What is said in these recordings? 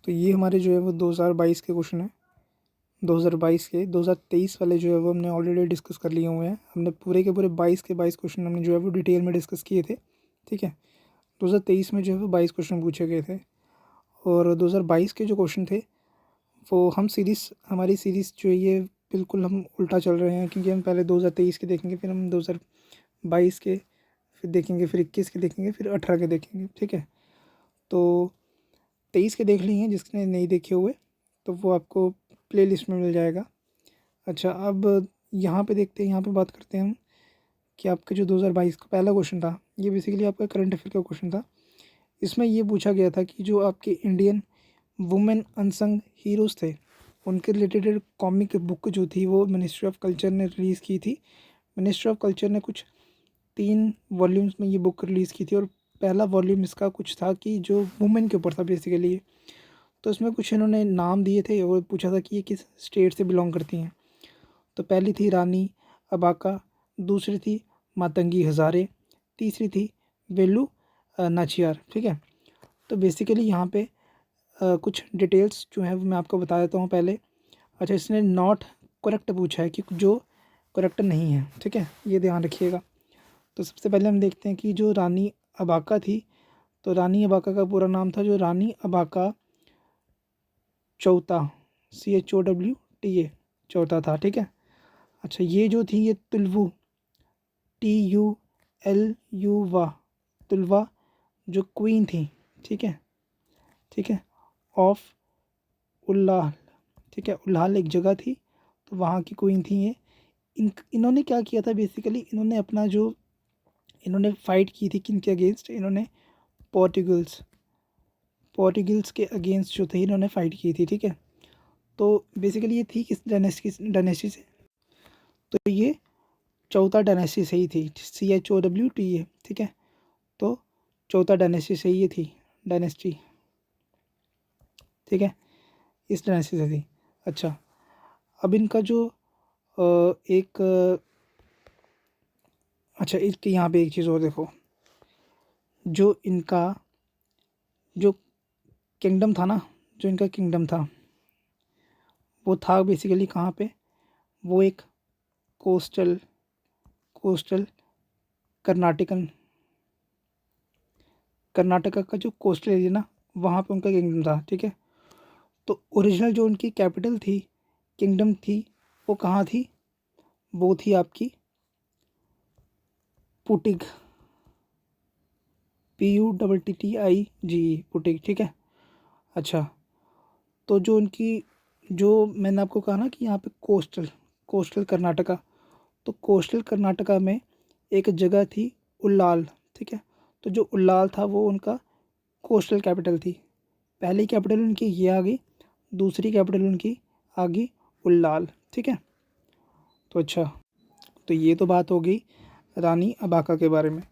तो ये हमारे जो है वो 2022 के क्वेश्चन है। 2022 के 2023 वाले जो है वो हमने ऑलरेडी डिस्कस कर लिए हुए हैं। हमने पूरे के पूरे 22 के 22 क्वेश्चन हमने जो है वो डिटेल में डिस्कस किए थे। ठीक है, 2023 में जो है वो 22 क्वेश्चन पूछे गए थे और 2022 के जो क्वेश्चन थे वो हमारी सीरीज़ जो है ये बिल्कुल हम उल्टा चल रहे हैं, क्योंकि हम पहले 2023 के देखेंगे, फिर हम 2022 के फिर देखेंगे, फिर 21 के देखेंगे, फिर 18 के देखेंगे। ठीक है, तो 23 के देख लिए हैं, जिसने नहीं देखे हुए तो वो आपको प्लेलिस्ट में मिल जाएगा। अच्छा, अब यहाँ पे देखते हैं, यहाँ पे बात करते हैं हम कि आपका जो 2022 का पहला क्वेश्चन था ये बेसिकली आपका करंट अफेयर का क्वेश्चन था। इसमें ये पूछा गया था कि जो आपके इंडियन वुमेन अनसंग हीरोज़ थे उनके रिलेटेड कॉमिक बुक जो थी वो मिनिस्ट्री ऑफ कल्चर ने रिलीज़ की थी। मिनिस्ट्री ऑफ कल्चर ने कुछ 3 वॉल्यूम्स में ये बुक रिलीज़ की थी और पहला वॉल्यूम इसका कुछ था कि जो वुमेन के ऊपर था बेसिकली। तो इसमें कुछ इन्होंने नाम दिए थे और पूछा था कि ये किस स्टेट से बिलोंग करती हैं। तो पहली थी रानी अबाका, दूसरी थी मातंगी हज़ारे, तीसरी थी वेलू नाचियार। ठीक है, तो बेसिकली यहाँ पे कुछ डिटेल्स जो है वो मैं आपको बता देता हूँ पहले। अच्छा, इसने नॉट करेक्ट पूछा है कि जो करेक्ट नहीं है। ठीक है, ये ध्यान रखिएगा। तो सबसे पहले हम देखते हैं कि जो रानी अबाका थी, तो रानी अबाका का पूरा नाम था जो रानी अबाका चौथा, CHOWTA चौथा था। ठीक है, अच्छा ये जो थी ये तुलवू TULU तुलवा जो क्वीन थी। ठीक है, ठीक है, ऑफ उल्लाह। ठीक है, उल्लाह एक जगह थी तो वहाँ की क्वीन थी ये। इन्होंने क्या किया था बेसिकली, इन्होंने अपना जो इन्होंने फाइट की थी किन के अगेंस्ट, इन्होंने पोर्टुगल्स के अगेंस्ट जो थे इन्होंने फाइट की थी। ठीक है, तो बेसिकली ये थी किस डायनेस्टी से, तो ये चौथा डायनेस्टी से ही थी, CHOWTA। ठीक है, तो चौथा डायनेस्टी से ही ये थी डायनेस्टी। ठीक है, इस डायनेस्टी से थी। अच्छा, अब इनका जो एक अच्छा इसके यहाँ पे एक चीज़ और देखो, जो इनका जो किंगडम था ना, जो इनका किंगडम था वो था बेसिकली कहाँ पे, वो एक कोस्टल कोस्टल कर्नाटकन कर्नाटका का जो कोस्टल एरिया ना वहाँ पे उनका किंगडम था। ठीक है, तो ओरिजिनल जो उनकी कैपिटल थी, किंगडम थी, वो कहाँ थी, वो थी आपकी पुटिग, PUTTIGE पुटिग। ठीक है, अच्छा तो जो उनकी जो मैंने आपको कहा ना कि यहाँ पे कोस्टल कर्नाटका, तो कोस्टल कर्नाटका में एक जगह थी उल्लाल। ठीक है, तो जो उल्लाल था वो उनका कोस्टल कैपिटल थी। पहली कैपिटल उनकी ये आ गई, दूसरी कैपिटल उनकी आ गई उल्लाल। ठीक है, तो अच्छा, तो ये तो बात हो गई रानी अबाका के बारे में।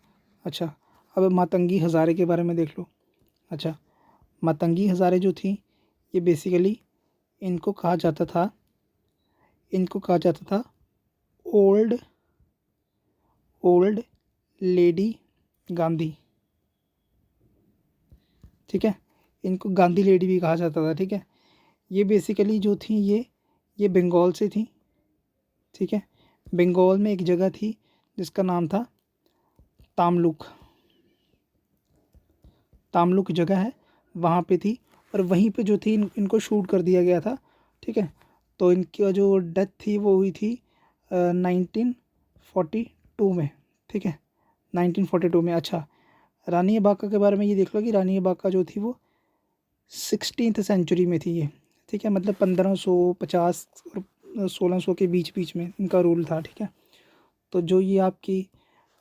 अच्छा, अब मातंगी हज़ारे के बारे में देख लो। अच्छा, मातंगी हज़ारे जो थी ये बेसिकली इनको कहा जाता था ओल्ड ओल्ड लेडी गांधी। ठीक है, इनको गांधी लेडी भी कहा जाता था। ठीक है, ये बेसिकली जो थी ये बंगाल से थी। ठीक है, बंगाल में एक जगह थी जिसका नाम था तामलुक। तामलुक जगह है, वहाँ पे थी और वहीं पे जो थी इनको शूट कर दिया गया था। ठीक है, तो इनकी जो डेथ थी वो हुई थी 1942 में। ठीक है, 1942 में। अच्छा, रानी अबाका के बारे में ये देख लो कि रानी अबाका जो थी वो 16th सेंचुरी में थी ये। ठीक है, मतलब 1550 और 1600 के बीच बीच में इनका रूल था। ठीक है, तो जो ये आपकी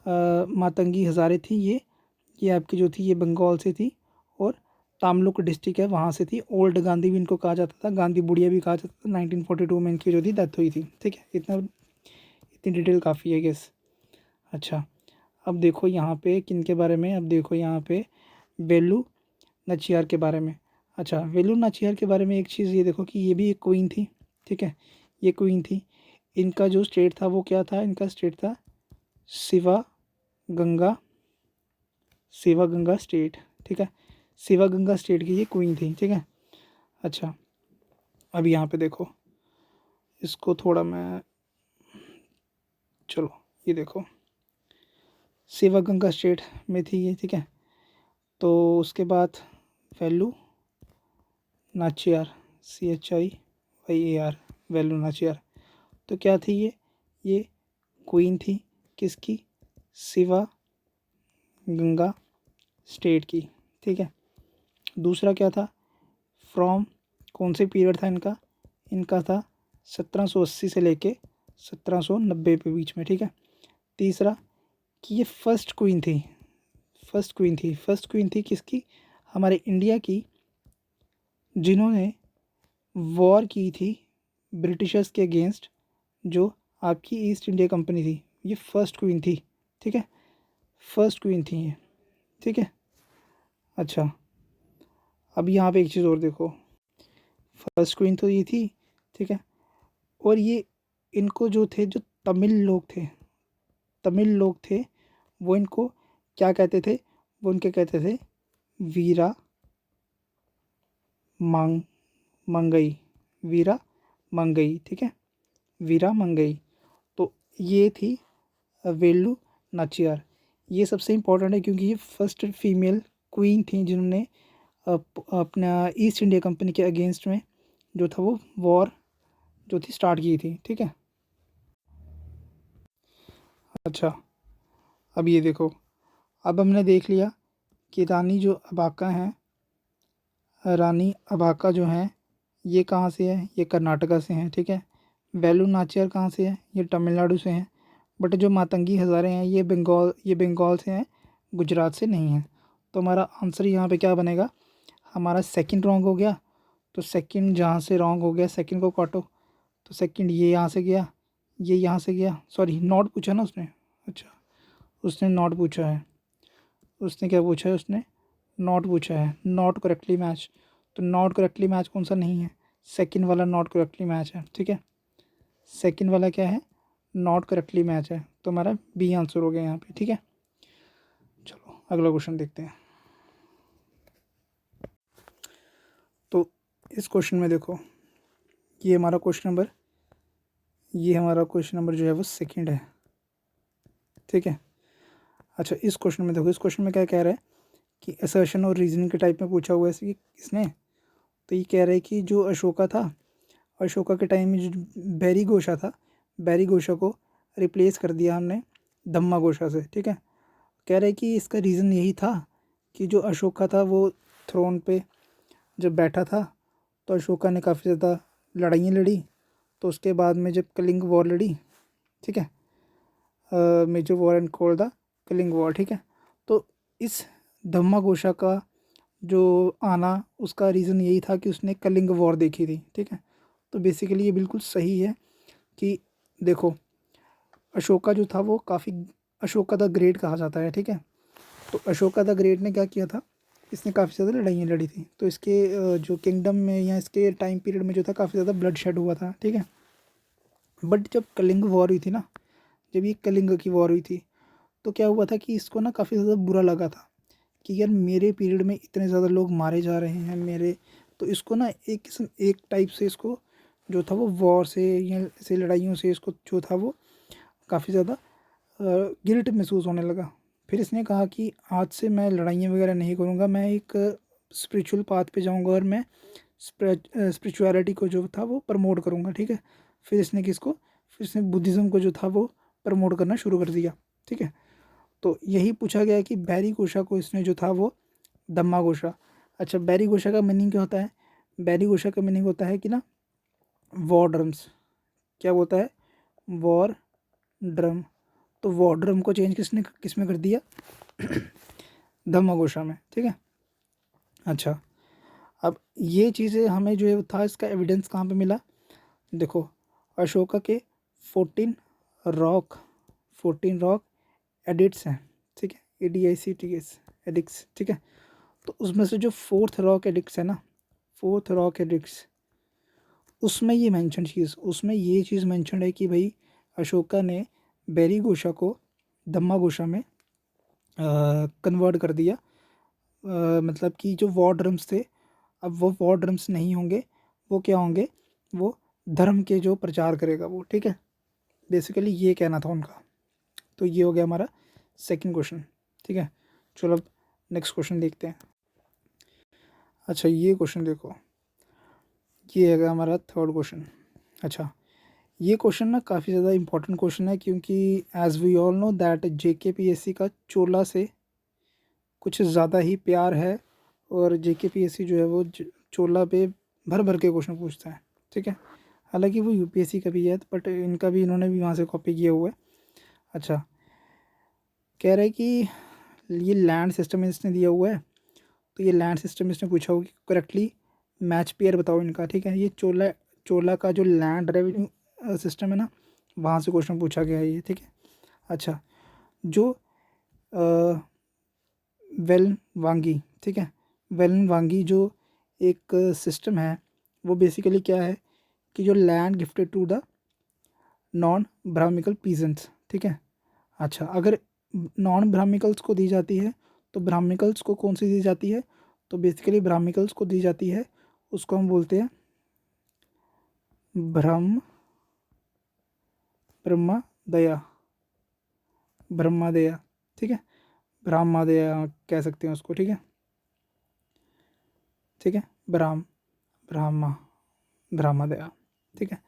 मातंगी हज़ारे थी ये आपकी जो थी ये बंगाल से थी और तामलुक डिस्ट्रिक्ट है वहाँ से थी। ओल्ड गांधी भी इनको कहा जाता था, गांधी बुढ़िया भी कहा जाता था। 1942 में इनकी जो थी डेथ हुई थी। ठीक है, इतनी डिटेल काफ़ी है गेस। अच्छा, अब देखो यहाँ पे किन के बारे में, अब देखो यहाँ पे बेलू नाचियार के बारे में। अच्छा, वेलू नाचियार के बारे में एक चीज़ ये देखो कि ये भी एक क्वीन थी। ठीक है, ये क्वीन थी। इनका जो स्टेट था वो क्या था, इनका स्टेट था शिवा गंगा स्टेट। ठीक है, शिवा गंगा स्टेट की ये क्वीन थी। ठीक है, अच्छा, अब यहाँ पे देखो, इसको थोड़ा मैं, चलो ये देखो, शिवगंगा स्टेट में थी ये, ठीक है। तो उसके बाद वेल्लू नाचियार, CHIYAR, वेल्लू नाचियार। तो क्या थी ये क्वीन थी किसकी, शिवा गंगा स्टेट की, ठीक है। दूसरा क्या था, फ्रॉम, कौन से पीरियड था इनका, इनका था 1780 से लेके 1790 के बीच में, ठीक है। तीसरा कि ये फर्स्ट क्वीन थी, फर्स्ट क्वीन थी किसकी, हमारे इंडिया की, जिन्होंने वॉर की थी ब्रिटिशर्स के अगेंस्ट, जो आपकी ईस्ट इंडिया कंपनी थी, ये फर्स्ट क्वीन थी, ठीक है, फर्स्ट क्वीन थी ये, ठीक है। अच्छा, अब यहाँ पे एक चीज़ और देखो, फर्स्ट क्वीन तो ये थी, ठीक है। और ये, इनको जो थे, जो तमिल लोग थे, वो इनको क्या कहते थे, वो इनके कहते थे वीरा मांग मंगई, वीरा मंगई, ठीक है, वीरा मंगई। तो ये थी वेल्लू नाचियार। ये सबसे इम्पोर्टेंट है क्योंकि ये फर्स्ट फीमेल क्वीन थी जिन्होंने अपना ईस्ट इंडिया कंपनी के अगेंस्ट में जो था वो वॉर जो थी स्टार्ट की थी, ठीक है। अच्छा, अब ये देखो, अब हमने देख लिया कि रानी जो अबाका हैं, रानी अबाका जो हैं, ये कहाँ से है, ये कर्नाटका से हैं, ठीक है। वेलू नाचियार कहाँ से है, ये तमिलनाडु से हैं। बट जो मातंगी हज़ारे हैं, ये बंगाल से हैं, गुजरात से नहीं हैं। तो हमारा आंसर यहाँ पे क्या बनेगा, हमारा सेकंड रॉन्ग हो गया। तो सेकंड जहाँ से रॉन्ग हो गया, सेकंड को काटो, तो सेकंड ये यहाँ से गया, ये यहाँ से गया, सॉरी नॉट पूछा ना उसने, अच्छा उसने नॉट पूछा है, उसने क्या पूछा है, उसने नॉट पूछा है, नॉट करेक्टली मैच। तो नॉट करेक्टली मैच कौन सा नहीं है, सेकंड वाला नॉट करेक्टली मैच है, ठीक है। सेकंड वाला क्या है, नॉट करेक्टली मैच है। तो हमारा बी आंसर हो गया यहाँ पे, ठीक है। चलो अगला क्वेश्चन देखते हैं। तो इस क्वेश्चन में देखो, ये हमारा क्वेश्चन नंबर, ये हमारा क्वेश्चन नंबर जो है वो सेकंड है, ठीक है। अच्छा, इस क्वेश्चन में देखो, इस क्वेश्चन में क्या कह रहा है कि असर्शन और रीजनिंग के टाइप में पूछा हुआ है इसने। तो ये कह रहा है कि जो अशोका था, अशोका के टाइम में जो बैरी घोषा था, बैरी घोषा को रिप्लेस कर दिया हमने धम्मा घोषा से, ठीक है। कह रहे हैं कि इसका रीज़न यही था कि जो अशोका था वो थ्रोन पे जब बैठा था, तो अशोका ने काफ़ी ज़्यादा लड़ाइयाँ लड़ी। तो उसके बाद में जब कलिंग वॉर लड़ी, ठीक है, major war and called the Kalinga war, ठीक है। तो इस धम्मा घोषा का जो आना, उसका रीज़न यही था कि उसने कलिंग वॉर देखी थी, ठीक है। तो बेसिकली ये बिल्कुल सही है कि देखो, अशोका जो था वो काफ़ी, अशोका द ग्रेट कहा जाता है, ठीक है। तो अशोका द ग्रेट ने क्या किया था, इसने काफ़ी ज़्यादा लड़ाइयाँ लड़ी थी। तो इसके जो किंगडम में या इसके टाइम पीरियड में जो था काफ़ी ज़्यादा ब्लड शेड हुआ था, ठीक है। बट जब कलिंग वॉर हुई थी ना, जब ये कलिंग की वॉर हुई थी, तो क्या हुआ था कि इसको ना काफ़ी ज़्यादा बुरा लगा था कि यार मेरे पीरियड में इतने ज़्यादा लोग मारे जा रहे हैं मेरे। तो इसको ना एक किस्म, एक टाइप से इसको जो था वो वॉर से या ऐसे लड़ाइयों से इसको जो था वो काफ़ी ज़्यादा गिल्ट महसूस होने लगा। फिर इसने कहा कि आज से मैं लड़ाइयाँ वगैरह नहीं करूँगा, मैं एक स्पिरिचुअल पाथ पे जाऊँगा और मैं स्पिरिचुअलिटी को जो था वो प्रमोट करूँगा, ठीक है। फिर इसने बुद्धिज़्म को जो था वो प्रमोट करना शुरू कर दिया, ठीक है। तो यही पूछा गया है कि बैरी घोषा को इसने जो था वो धम्मा घोषा। अच्छा, बैरी घोषा का मीनिंग क्या होता है, बैरी घोषा का मीनिंग होता है कि ना वॉर ड्रम्स, क्या होता है, वॉर ड्रम। तो वॉर ड्रम को चेंज किस में कर दिया, धम्मा घोषा में, ठीक है। अच्छा, अब ये चीज़ें हमें जो है था, इसका एविडेंस कहाँ पे मिला, देखो अशोका के 14 रॉक 14 रॉक एडिक्ट्स हैं, ठीक है, ADICTS एडिक्ट्स, ठीक है। तो उसमें से जो फोर्थ रॉक एडिक्ट्स है ना, फोर्थ रॉक एडिक्ट्स, उसमें ये चीज़ मेंशन है कि भाई अशोका ने बैरी घोषा को धम्मा घोषा में कन्वर्ट कर दिया। मतलब कि जो वॉर ड्रम्स थे अब वो वॉर ड्रम्स नहीं होंगे, वो क्या होंगे, वो धर्म के जो प्रचार करेगा वो, ठीक है। बेसिकली ये कहना था उनका। तो ये हो गया हमारा सेकंड क्वेश्चन, ठीक है। चलो अब नेक्स्ट क्वेश्चन देखते हैं। अच्छा ये क्वेश्चन देखो, ये है हमारा थर्ड क्वेश्चन। अच्छा ये क्वेश्चन ना काफ़ी ज़्यादा इंपॉर्टेंट क्वेश्चन है, क्योंकि as we all know that JKPSC का चोला से कुछ ज़्यादा ही प्यार है, और JKPSC जो है वो चोला पे भर भर के क्वेश्चन पूछता है, ठीक है। हालांकि वो UPSC का भी है, बट इनका भी इन्होंने भी वहाँ से कॉपी किया हुआ है। अच्छा कह रहा है कि ये लैंड सिस्टम इसने दिया हुआ है, तो ये लैंड सिस्टम इसने पूछा होगा कि करेक्टली मैच पेयर बताओ इनका, ठीक है। ये चोला का जो लैंड रेवेन्यू सिस्टम है ना, वहाँ से क्वेश्चन पूछा गया है ये, ठीक है। अच्छा जो वेलन वांगी, ठीक है, वेलन वांगी जो एक सिस्टम है, वो बेसिकली क्या है कि जो land gifted to the non Brahmical peasants, ठीक है। अच्छा अगर नॉन ब्राह्मिकल्स को दी जाती है, तो ब्राह्मिकल्स को कौन सी दी जाती है, तो बेसिकली ब्राह्मिकल्स को दी जाती है, उसको हम बोलते हैं ब्रह्मदया, ब्रह्मदया, ठीक है, ब्रह्मदया कह सकते हैं उसको, ठीक है, ठीक है, ब्राह्मा ब्रह्मदया, ठीक है।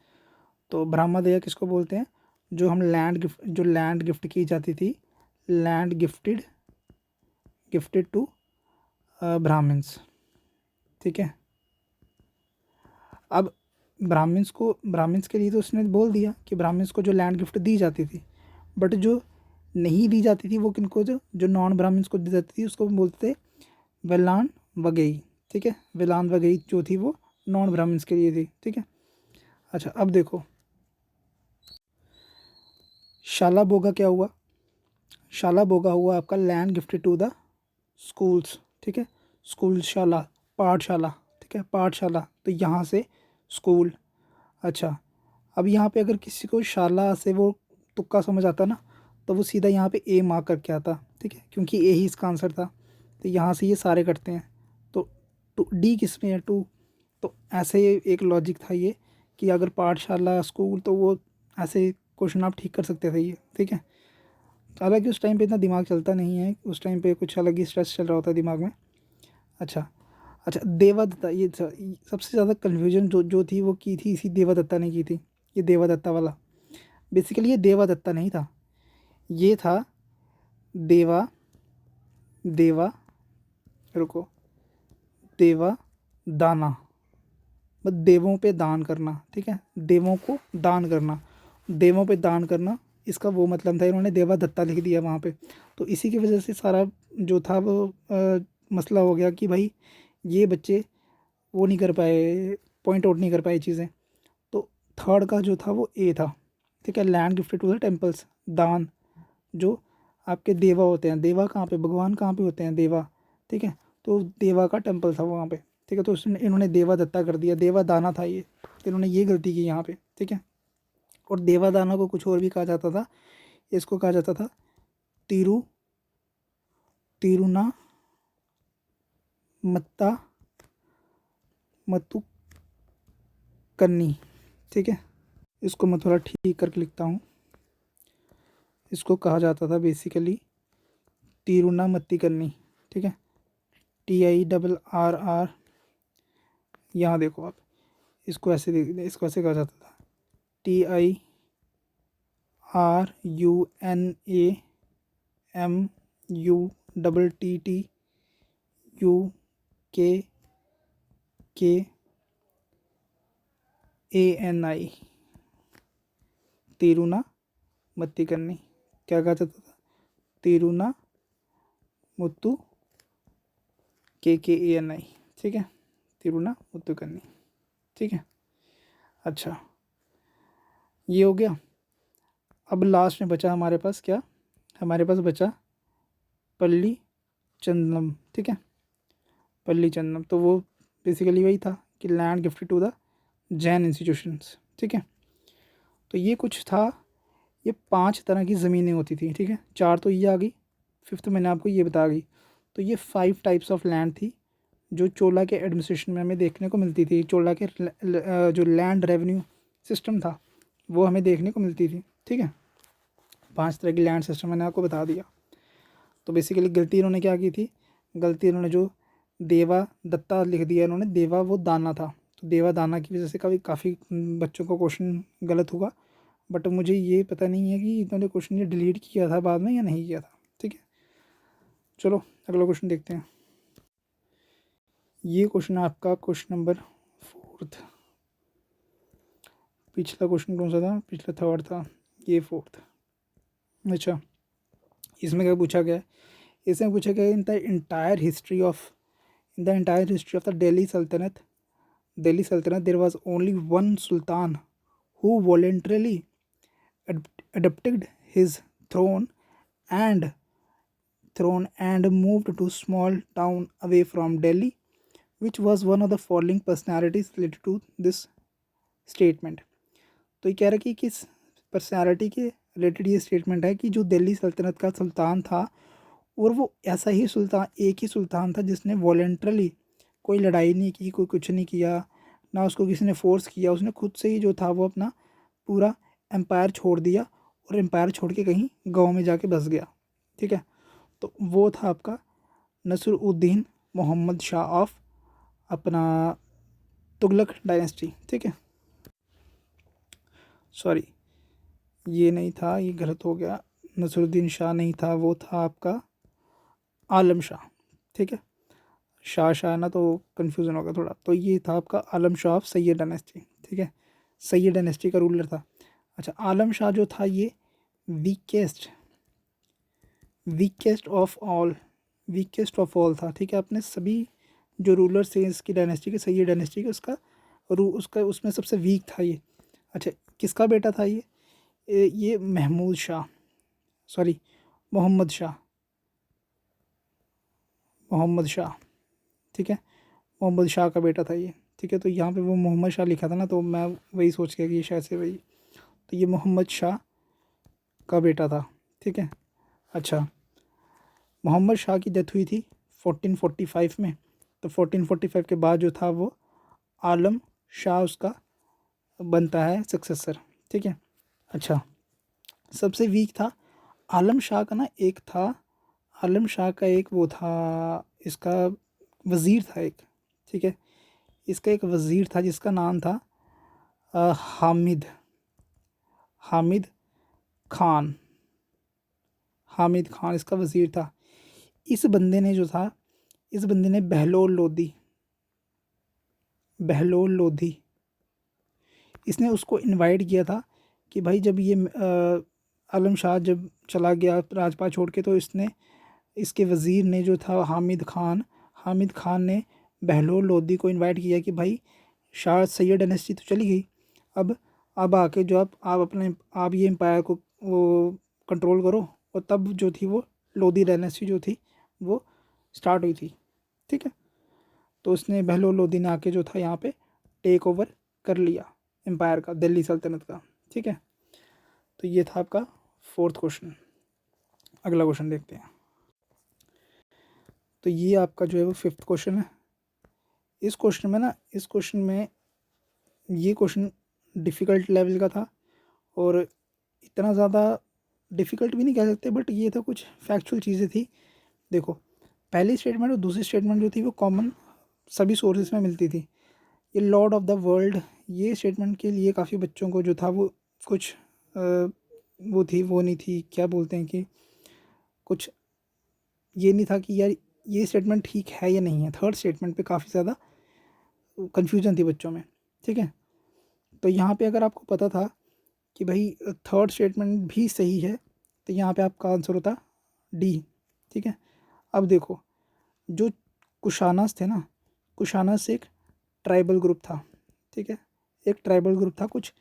तो ब्रह्मदया किसको बोलते हैं, जो लैंड गिफ्ट की जाती थी, लैंड गिफ्टेड टू ब्राह्मण्स, ठीक है। अब ब्राह्मण्स के लिए तो उसने बोल दिया कि ब्राह्मण्स को जो लैंड गिफ्ट दी जाती थी, बट जो नहीं दी जाती थी वो किनको, जो नॉन ब्राह्मण्स को दी जाती थी उसको बोलते थे वेलान वगई, ठीक है। वेलान वगई जो थी वो नॉन ब्राह्मण्स के लिए थी, ठीक है। अच्छा अब देखो शाला बोगा क्या हुआ, शाला बोगा हुआ आपका land gifted to the schools, ठीक है, स्कूल शाला, पाठशाला, ठीक है, पाठशाला, तो यहाँ से स्कूल। अच्छा अब यहाँ पे अगर किसी को शाला से वो तुक्का समझ आता ना, तो वो सीधा यहाँ पे ए मार्क करके आता, ठीक है, क्योंकि ए ही इसका आंसर था। तो यहाँ से ये सारे कटते हैं, तो टू डी किस में है, टू। तो ऐसे एक लॉजिक था ये कि अगर पाठशाला स्कूल, तो वो ऐसे क्वेश्चन आप ठीक कर सकते थे ये, ठीक है। हालांकि उस टाइम पे इतना दिमाग चलता नहीं है, उस टाइम पे कुछ अलग ही स्ट्रेस चल रहा होता है दिमाग में। अच्छा अच्छा देवादत्ता, ये सबसे ज़्यादा कन्फ्यूजन जो थी वो की थी इसी देवादत्ता ने की थी, ये देवादत्ता वाला। बेसिकली ये देवादत्ता नहीं था, ये था देवा देवा रुको देवा दाना, बस देवों पे दान करना, ठीक है, देवों को दान करना, देवों पे दान करना, इसका वो मतलब था। इन्होंने देवा दत्ता लिख दिया वहाँ पे, तो इसी की वजह से सारा जो था वो मसला हो गया कि भाई ये बच्चे वो नहीं कर पाए, पॉइंट आउट नहीं कर पाए चीज़ें। तो थर्ड का जो था वो ए था, ठीक है, land gifted to the temples, दान, जो आपके देवा होते हैं, देवा कहाँ पे, भगवान कहाँ पे होते हैं, देवा, ठीक है। तो देवा का टेम्पल था वहाँ पे, ठीक है। तो उसने इन्होंने देवा दत्ता कर दिया, देवा दाना था ये, तो इन्होंने ये गलती की यहाँ पे, ठीक है। और देवा दाना को कुछ और भी कहा जाता था, इसको कहा जाता था तिरु तिरुना मत्ता मतु कन्नी, ठीक है। इसको मैं थोड़ा ठीक करके लिखता हूँ, इसको कहा जाता था बेसिकली तिरुना मत्ती कन्नी, ठीक है, TIRR। यहाँ देखो आप, इसको ऐसे इसको ऐसे कहा जाता था TIRUNAMUTTTUKKANI, तिरुना मत्ती करनी, क्या कहा जाता था, तिरुना मुत्तु KKANI, ठीक है, तिरुना मुत्तु करनी, ठीक है। अच्छा ये हो गया। अब लास्ट में बचा हमारे पास क्या, हमारे पास बचा पल्ली चंदनम, ठीक है, पल्ली चंदनम। तो वो बेसिकली वही था कि land gifted to the Jain institutions, ठीक है। तो ये कुछ था, ये 5 तरह की ज़मीनें होती थी, ठीक है, 4 तो ये आ गई, फिफ्थ मैंने आपको ये बता गई। तो ये 5 टाइप्स ऑफ लैंड थी जो चोला के एडमिनिस्ट्रेशन में हमें देखने को मिलती थी, चोला के जो लैंड रेवेन्यू सिस्टम था वो हमें देखने को मिलती थी। ठीक है, 5 तरह की लैंड सिस्टम मैंने आपको बता दिया। तो बेसिकली गलती इन्होंने क्या की थी, गलती इन्होंने जो देवा दत्ता लिख दिया इन्होंने, देवा वो दाना था, तो देवा दाना की वजह से काफ़ी बच्चों को क्वेश्चन गलत हुआ। बट मुझे ये पता नहीं है कि इन्होंने क्वेश्चन ये डिलीट किया था बाद में या नहीं किया था। ठीक है, चलो अगला क्वेश्चन देखते हैं। ये क्वेश्चन आपका क्वेश्चन नंबर 4। पिछला क्वेश्चन कौन सा था, पिछला 3rd था, ये 4th। अच्छा, इसमें क्या पूछा गया है, इसमें पूछा गया in the entire history of the Delhi Sultanate there was only one sultan who voluntarily adopted his throne and moved to small town away from Delhi, which was one of the following personalities related to this statement। तो ये कह रहा है कि किस personality के related ये statement है कि जो दिल्ली सल्तनत का सुल्तान था और वो ऐसा ही सुल्तान, एक ही सुल्तान था जिसने वॉलेंट्रली कोई लड़ाई नहीं की, कोई कुछ नहीं किया, ना उसको किसी ने फोर्स किया, उसने खुद से ही जो था वो अपना पूरा एम्पायर छोड़ दिया और एम्पायर छोड़ के कहीं गांव में जाके बस गया। ठीक है, तो वो था आपका नसरुद्दीन मोहम्मद शाह ऑफ अपना तुगलक डायनेस्टी। ठीक है, सॉरी ये नहीं था, ये गलत हो गया, नसरुद्दीन शाह नहीं था, वो था आपका आलम शाह। ठीक है, शाह ना तो कन्फ्यूज़न होगा थोड़ा, तो ये था आपका आलम शाह ऑफ सैयद डायनेस्टी। ठीक है, सैयद डायनेस्टी का रूलर था। अच्छा, आलम शाह जो था ये वीकेस्ट ऑफ ऑल था। ठीक है, अपने सभी जो रूलर्स थे इसकी डायनेस्टी के, सैयद डायनेस्टी के, उसका उसमें सबसे वीक था ये। अच्छा, किसका बेटा था ये महमूद शाह, सॉरी मोहम्मद शाह। ठीक है, मोहम्मद शाह का बेटा था ये। ठीक है, तो यहाँ पे वो मोहम्मद शाह लिखा था ना, तो मैं वही सोच गया कि ये शायद से वही, तो ये मोहम्मद शाह का बेटा था। ठीक है, अच्छा, मोहम्मद शाह की डेथ हुई थी 1445 में, तो 1445 के बाद जो था वो आलम शाह उसका बनता है सक्सेसर। ठीक है, अच्छा, सबसे वीक था आलम शाह का ना, एक था आलम शाह का, एक वो था इसका वज़ीर था एक। ठीक है, इसका एक वज़ीर था जिसका नाम था हामिद खान। हामिद खान इसका वज़ीर था। इस बंदे ने जो था, इस बंदे ने बहलोल लोधी इसने उसको इनवाइट किया था कि भाई जब ये आलम शाह जब चला गया राजपाट छोड़ के, तो इसके वज़ीर ने जो था हामिद खान ने बहलोल लोधी को इनवाइट किया कि भाई शाह सैयद डायनेस्टी तो चली गई, अब आके जो आप ये एम्पायर को वो कंट्रोल करो। और तब जो थी वो लोधी डायनेस्टी जो थी वो स्टार्ट हुई थी। ठीक है, तो उसने बहलोल लोधी ने आके जो था यहाँ पे टेक ओवर कर लिया एम्पायर का, दिल्ली सल्तनत का। ठीक है, तो ये था आपका 4th क्वेश्चन। अगला क्वेश्चन देखते हैं। तो ये आपका जो है वो 5th क्वेश्चन है। इस क्वेश्चन में ये क्वेश्चन डिफ़िकल्ट लेवल का था, और इतना ज़्यादा डिफ़िकल्ट भी नहीं कह सकते, बट ये था कुछ फैक्चुअल चीज़ें थी। देखो, पहली स्टेटमेंट और दूसरी स्टेटमेंट जो थी वो कॉमन सभी सोर्सेज में मिलती थी। ये लॉर्ड ऑफ द वर्ल्ड, ये स्टेटमेंट के लिए काफ़ी बच्चों को जो था वो कुछ वो नहीं थी, क्या बोलते हैं कि कुछ ये नहीं था कि यार ये स्टेटमेंट ठीक है या नहीं है। 3rd स्टेटमेंट पे काफ़ी ज़्यादा कन्फ्यूज़न थी बच्चों में। ठीक है, तो यहाँ पे अगर आपको पता था कि भाई 3rd स्टेटमेंट भी सही है, तो यहाँ पे आपका आंसर होता डी। ठीक है, अब देखो, जो कुशानास थे ना, कुशानास एक ट्राइबल ग्रुप था। ठीक है, एक ट्राइबल ग्रुप था, कुछ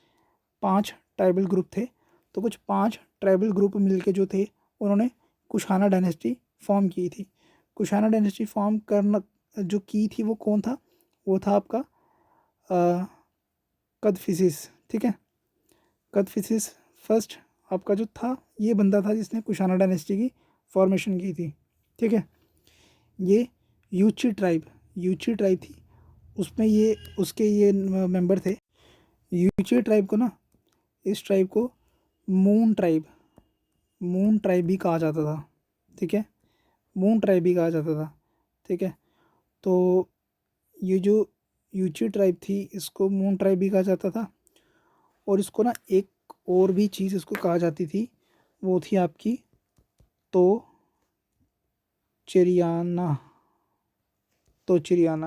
5 ट्राइबल ग्रुप थे, तो कुछ 5 ट्राइबल ग्रुप मिलके जो थे उन्होंने कुशाना डायनेस्टी फॉर्म की थी। कुशाना डायनेस्टी फॉर्म करना जो की थी वो कौन था, वो था आपका कदफिसिस। ठीक है, कदफिसिस फर्स्ट आपका जो था, ये बंदा था जिसने कुशाना डायनेस्टी की फॉर्मेशन की थी। ठीक है, ये यूची ट्राइब थी, उसमें ये उसके ये मेंबर थे। यूची ट्राइब को ना, इस ट्राइब को मून ट्राइब भी कहा जाता था, ठीक है, मून ट्राइब भी कहा जाता था, ठीक है। तो ये जो यूची ट्राइब थी इसको मून ट्राइब भी कहा जाता था, और इसको ना एक और भी चीज़ इसको कहा जाती थी, वो थी आपकी तो चिरियाना,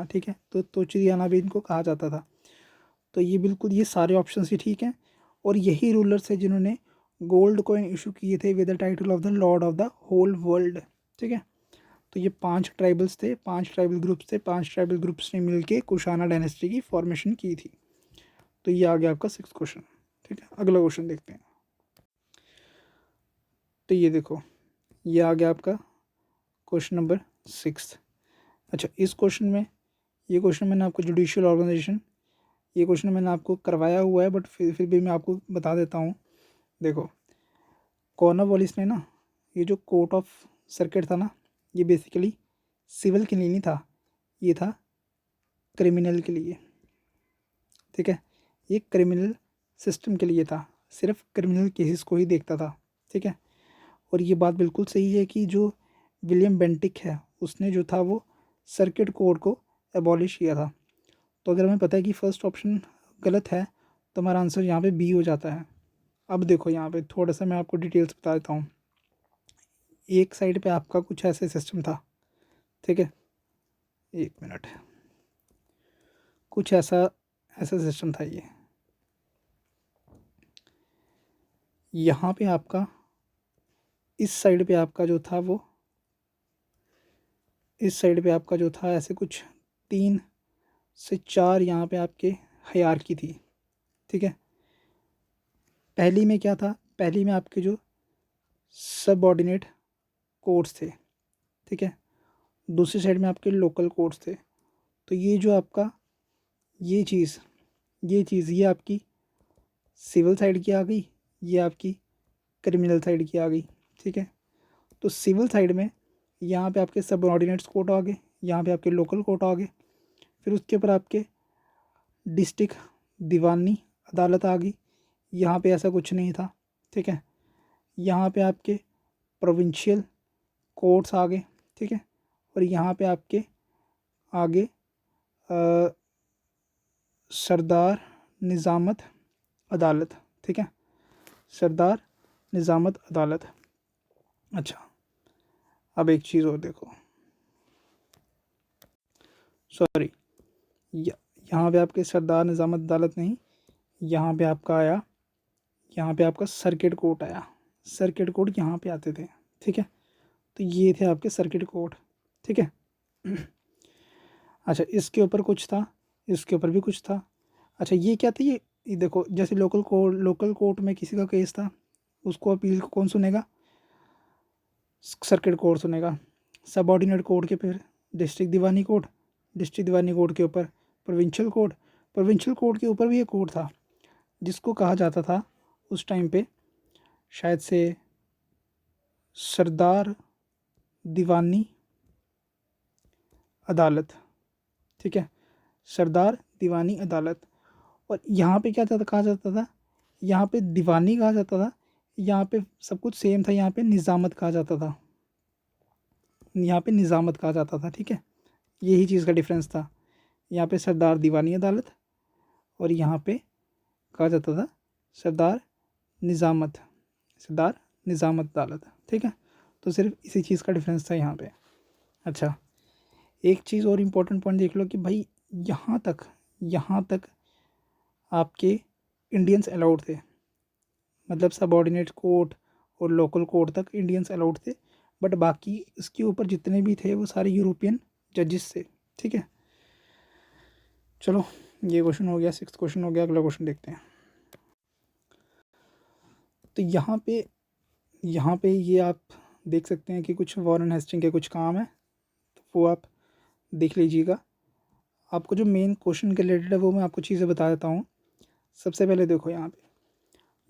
ठीक है, तो चिरियाना भी इनको कहा जाता था। तो ये बिल्कुल ये सारे ऑप्शंस ही ठीक हैं, और यही रूलर्स है जिन्होंने गोल्ड कॉइन इशू किए थे with the title of the lord of the whole world, ठीक है। तो ये 5 ट्राइबल्स थे, 5 ट्राइबल ग्रुप्स थे, 5 ट्राइबल ग्रुप्स ने मिलके कुशाना डायनेस्टी की फॉर्मेशन की थी। तो ये आ गया आपका 6th क्वेश्चन, ठीक है। अगला क्वेश्चन देखते हैं। तो ये देखो, ये आ गया आपका क्वेश्चन नंबर 6। अच्छा, इस क्वेश्चन में, ये क्वेश्चन मैंने आपको जुडिशियल ऑर्गेनाइजेशन, ये क्वेश्चन मैंने आपको करवाया हुआ है, बट फिर भी मैं आपको बता देता हूँ। देखो, कॉर्नवालिस ने ना, ये जो कोर्ट ऑफ सर्किट था ना, ये बेसिकली सिविल के लिए नहीं था, ये था क्रिमिनल के लिए, ठीक है। ये क्रिमिनल सिस्टम के लिए था, सिर्फ क्रिमिनल केसेस को ही देखता था, ठीक है। और ये बात बिल्कुल सही है कि जो विलियम बेंटिक है, उसने जो था वो सर्किट कोड को एबॉलिश किया था। तो अगर हमें पता है कि फर्स्ट ऑप्शन गलत है, तो हमारा आंसर यहाँ पे बी हो जाता है। अब देखो, यहाँ पे थोड़ा सा मैं आपको डिटेल्स बता देता हूँ। एक साइड पे आपका कुछ ऐसे सिस्टम था, ठीक है, 1 मिनट, कुछ ऐसा ऐसा सिस्टम था ये। यहाँ पे आपका, इस साइड पे आपका जो था वो, इस साइड पे आपका जो था ऐसे कुछ 3 से 4 यहाँ पे आपके हायरार्की थी, ठीक है। पहली में क्या था, पहली में आपके जो सबऑर्डिनेट कोड्स थे, ठीक है, दूसरी साइड में आपके लोकल कोड्स थे। तो ये जो आपका ये आपकी सिविल साइड की आ गई, ये आपकी क्रिमिनल साइड की आ गई, ठीक है। तो सिविल साइड में यहाँ पे आपके सबऑर्डिनेट्स कोर्ट आ गए, यहाँ पे आपके लोकल कोर्ट आ गए, फिर उसके ऊपर आपके डिस्ट्रिक्ट दीवानी अदालत आ गई, यहाँ पे ऐसा कुछ नहीं था, ठीक है। यहाँ पे आपके प्रोविंशियल कोर्ट्स आ गए, ठीक है, और यहाँ पे आपके आगे सरदार निज़ामत अदालत, ठीक है, सरदार निज़ामत अदालत। अच्छा, अब एक चीज़ और देखो, सॉरी, यहाँ पे आपके सरदार निज़ामत अदालत नहीं, यहाँ पे आपका आया, यहाँ पे आपका सर्किट कोर्ट आया। सर्किट कोर्ट यहाँ पे आते थे, ठीक है। तो ये थे आपके सर्किट कोर्ट, ठीक है। अच्छा, इसके ऊपर कुछ था, इसके ऊपर भी कुछ था। अच्छा, ये क्या था, ये देखो, जैसे लोकल कोर्ट में किसी का केस था, उसको अपील को कौन सुनेगा, सर्किट कोर्ट सुनेगा। सबऑर्डिनेट कोर्ट के फिर डिस्ट्रिक्ट दीवानी कोर्ट, डिस्ट्रिक्ट दीवानी कोर्ट के ऊपर प्रोविंशियल कोर्ट, प्रोविंशियल कोर्ट के ऊपर भी एक कोर्ट था जिसको कहा जाता था उस टाइम पे शायद से सरदार दीवानी अदालत, ठीक है, सरदार दीवानी अदालत। और यहाँ पे क्या था, कहा जाता था, यहाँ पे दीवानी कहा जाता था, यहाँ पे सब कुछ सेम था, यहाँ पे निज़ामत कहा जाता था, यहाँ पे निज़ामत कहा जाता था, ठीक है। यही चीज़ का डिफरेंस था, यहाँ पे सरदार दीवानी अदालत और यहाँ पे कहा जाता था सरदार निज़ामत, सरदार निज़ामत अदालत, ठीक है। तो सिर्फ इसी चीज़ का डिफरेंस था यहाँ पे। अच्छा, एक चीज़ और इम्पोर्टेंट पॉइंट देख लो कि भाई यहाँ तक आपके इंडियंस अलाउड थे, मतलब सबऑर्डिनेट कोर्ट और लोकल कोर्ट तक इंडियंस अलाउड थे, बट बाकी इसके ऊपर जितने भी थे वो सारे यूरोपियन जजेस थे, ठीक है। चलो, ये क्वेश्चन हो गया, 6th क्वेश्चन हो गया। अगला क्वेश्चन देखते हैं। तो यहाँ पे ये आप देख सकते हैं कि कुछ वॉरेन हेस्टिंग के कुछ काम है, तो वो आप देख लीजिएगा। आपको जो मेन क्वेश्चन के रिलेटेड है वो मैं आपको चीज़ें बता देता हूँ। सबसे पहले देखो, यहाँ पे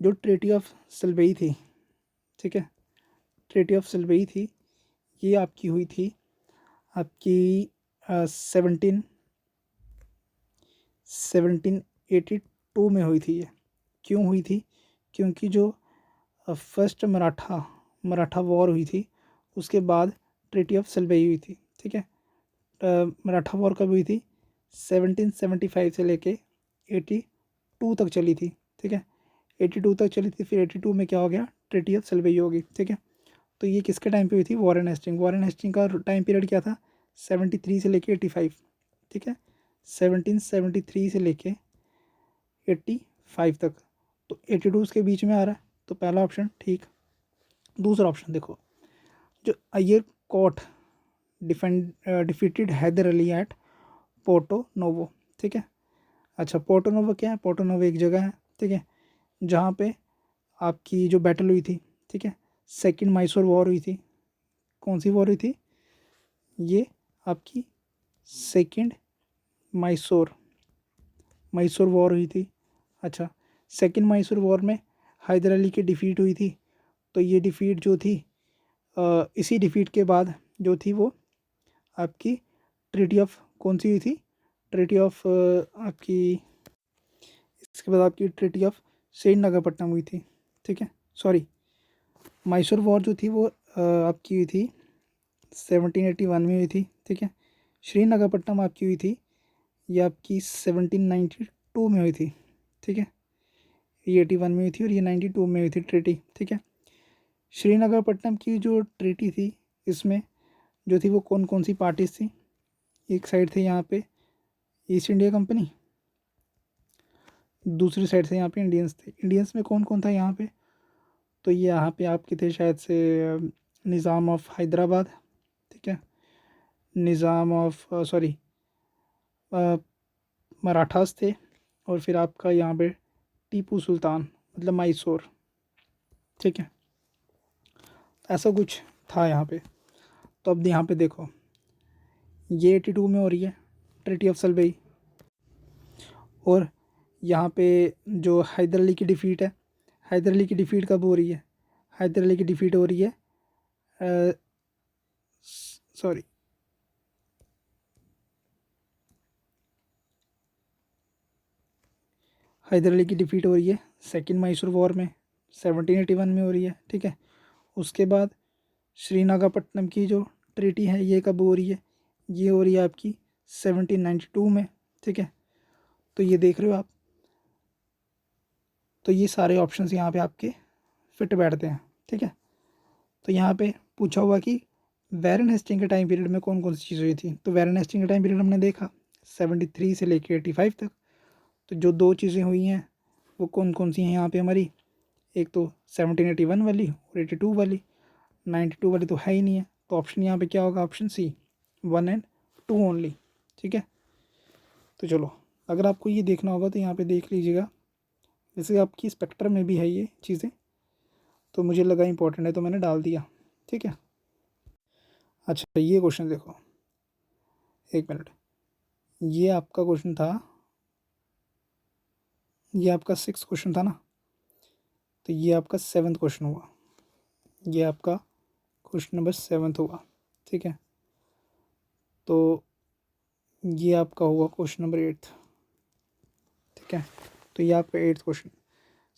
जो ट्रीटी ऑफ सिल्बई थी, ठीक है, ट्रीटी ऑफ सिल्बई थी, ये आपकी हुई थी आपकी 1782 में हुई थी ये। क्यों हुई थी? क्योंकि जो फर्स्ट मराठा वॉर हुई थी उसके बाद ट्रीटी ऑफ सलबई हुई थी। ठीक है, मराठा वॉर कब हुई थी? 1775 से लेके 82 तक चली थी। ठीक है, 82 तक चली थी, फिर 82 में क्या हो गया? ट्रीटी ऑफ सलबई होगी। ठीक है, तो ये किसके टाइम पे हुई थी? Warren Hastings. वॉरेन हेस्टिंग का टाइम पीरियड क्या था? 73 से लेके 85। ठीक है, 1773 से लेके 85 तक, तो 82 उसके बीच में आ रहा है, तो पहला ऑप्शन ठीक। दूसरा ऑप्शन देखो, जो Eyre Coote defeated Hyder Ali at Porto Novo. ठीक है, अच्छा पोर्टो नोवो क्या है? पोर्टो नोवो एक जगह है, ठीक है, जहाँ पे आपकी जो बैटल हुई थी, ठीक है, सेकंड मैसूर वॉर हुई थी। कौन सी वॉर हुई थी? ये आपकी सेकंड मैसूर वॉर हुई थी। अच्छा, सेकंड मैसूर वॉर में हैदर अली की डिफ़ीट हुई थी, तो ये डिफ़ीट जो थी इसी डिफ़ीट के बाद जो थी वो आपकी ट्रीटी ऑफ कौन सी हुई थी? ट्रीटी ऑफ आपकी, इसके बाद आपकी ट्रीटी ऑफ श्रीरंगपट्टनम हुई थी। ठीक है, सॉरी, मैसूर वॉर जो थी वो आपकी हुई थी 1781 में हुई थी। ठीक है, श्रीरंगपट्टनम आपकी हुई थी, ये आपकी 1792 में हुई थी। ठीक है, ये 81 में हुई थी और ये 92 में हुई थी ट्रीटी। ठीक है, श्रीरंगपट्टनम की जो ट्रीटी थी इसमें जो थी वो कौन कौन सी पार्टीज थी? एक साइड थे यहाँ पे ईस्ट इंडिया कंपनी, दूसरी साइड से यहाँ पे इंडियंस थे। इंडियंस में कौन कौन था यहाँ पे? तो ये यहाँ पे आपके थे शायद से निज़ाम ऑफ हैदराबाद, ठीक है, निज़ाम ऑफ सॉरी मराठास थे, और फिर आपका यहाँ पे टीपू सुल्तान मतलब मैसूर। ठीक है, ऐसा कुछ था यहाँ पे। तो अब यहाँ पे देखो, ये 82 में हो रही है ट्रीटी ऑफ सलबई, और यहाँ पे जो हैदर अली की डिफ़ीट है, हैदर अली की डिफ़ीट कब हो रही है? हैदर अली की डिफ़ीट हो रही है सॉरी हैदर अली की डिफ़ीट हो रही है सेकंड मैसूर वॉर में 1781 में हो रही है। ठीक है, उसके बाद श्रीरंगपट्टनम की जो ट्रीटी है ये कब हो रही है? ये हो रही है आपकी 1792 में। ठीक है, तो ये देख रहे हो आप, तो ये सारे ऑप्शंस यहाँ पे आपके फिट बैठते हैं। ठीक है, तो यहाँ पे पूछा हुआ कि वैरन हेस्टिंग के टाइम पीरियड में कौन कौन सी चीज़ें हुई थी? तो वैरन हेस्टिंग का टाइम पीरियड हमने देखा 73 से लेके 85 तक। तो जो दो चीज़ें हुई हैं वो कौन कौन सी हैं यहाँ पे हमारी? एक तो 1781 वाली और 82 वाली। 92 वाली तो है ही नहीं है, तो ऑप्शन यहाँ पे क्या होगा? Option C, 1 and 2 only. ठीक है, तो चलो, अगर आपको ये देखना होगा तो यहाँ पे देख लीजिएगा, जैसे आपकी स्पेक्ट्रम में भी है ये चीज़ें, तो मुझे लगा इंपॉर्टेंट है तो मैंने डाल दिया। ठीक है, अच्छा ये क्वेश्चन देखो, एक मिनट, ये आपका क्वेश्चन था, ये आपका 6 क्वेश्चन था ना, तो ये आपका 7th क्वेश्चन हुआ, ये आपका क्वेश्चन नंबर 7th हुआ। ठीक है, तो ये आपका हुआ क्वेश्चन नंबर 8th। ठीक है, तो ये आपका 8th क्वेश्चन।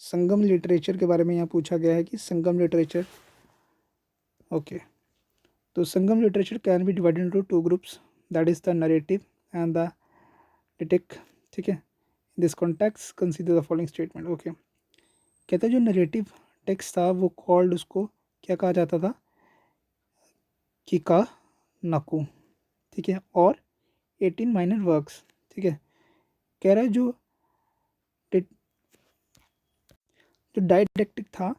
संगम लिटरेचर के बारे में यहाँ पूछा गया है कि संगम लिटरेचर, ओके, तो Sangam literature can be divided into 2 groups, that is the narrative and the didactic. ठीक है, this context consider the following statement. Okay, कहते हैं जो नरेटिव टेक्स्ट था वो कॉल्ड, उसको क्या कहा जाता था? किका नाकू। ठीक है, और 18 माइनर वर्क्स। ठीक है, कह रहा है जो डायडेक्टिक था,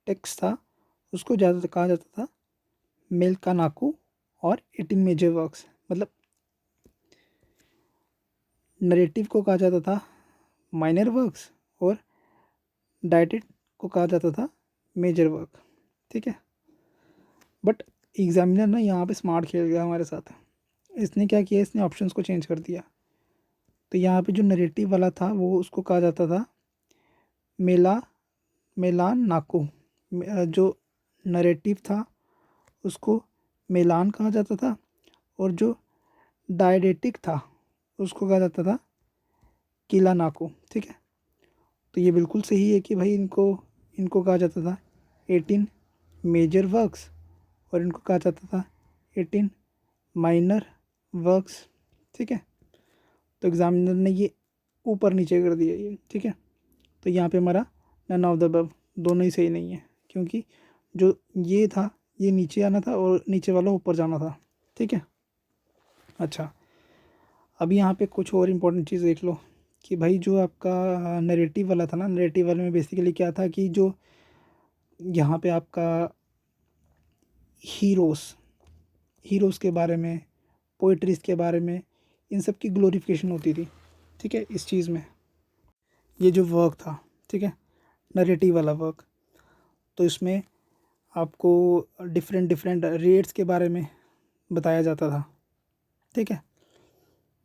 टेक्स्ट था, उसको ज़्यादा कहा जाता था मेलका नाकू, और 18 मेजर वर्क्स, मतलब नरेटिव को कहा जाता था माइनर वर्क्स और डायटेड को कहा जाता था मेजर वर्क। ठीक है, बट एग्जामिनर ना यहाँ पे स्मार्ट खेल गया हमारे साथ। इसने क्या किया, इसने ऑप्शंस को चेंज कर दिया। तो यहाँ पे जो नरेटिव वाला था वो उसको कहा जाता था मेला मेलान नाकू। जो नरेटिव था उसको मेलान कहा जाता था, और जो डायडेटिक था उसको कहा जाता था किला नाको, ठीक है। तो ये बिल्कुल सही है कि भाई इनको इनको कहा जाता था 18 मेजर वर्क्स और इनको कहा जाता था 18 माइनर वर्क्स, ठीक है। तो एग्जामिनर ने ये ऊपर नीचे कर दिया ये, ठीक है। तो यहाँ पे हमारा नन ऑफ द अबव दोनों ही सही नहीं है, क्योंकि जो ये था ये नीचे आना था और नीचे वाला ऊपर जाना था, ठीक है। अच्छा, अब यहाँ पे कुछ और इम्पोर्टेंट चीज़ देख लो कि भाई जो आपका नरेटिव वाला था ना, नरेटिव वाले में बेसिकली क्या था कि जो यहाँ पे आपका हीरोज़ हीरोज़ के बारे में, पोइट्रीज़ के बारे में, इन सब की ग्लोरिफिकेशन होती थी, ठीक है। इस चीज़ में ये जो वर्क था, ठीक है, नरेटिव वाला वर्क, तो इसमें आपको डिफरेंट डिफरेंट रेट्स के बारे में बताया जाता था, ठीक है।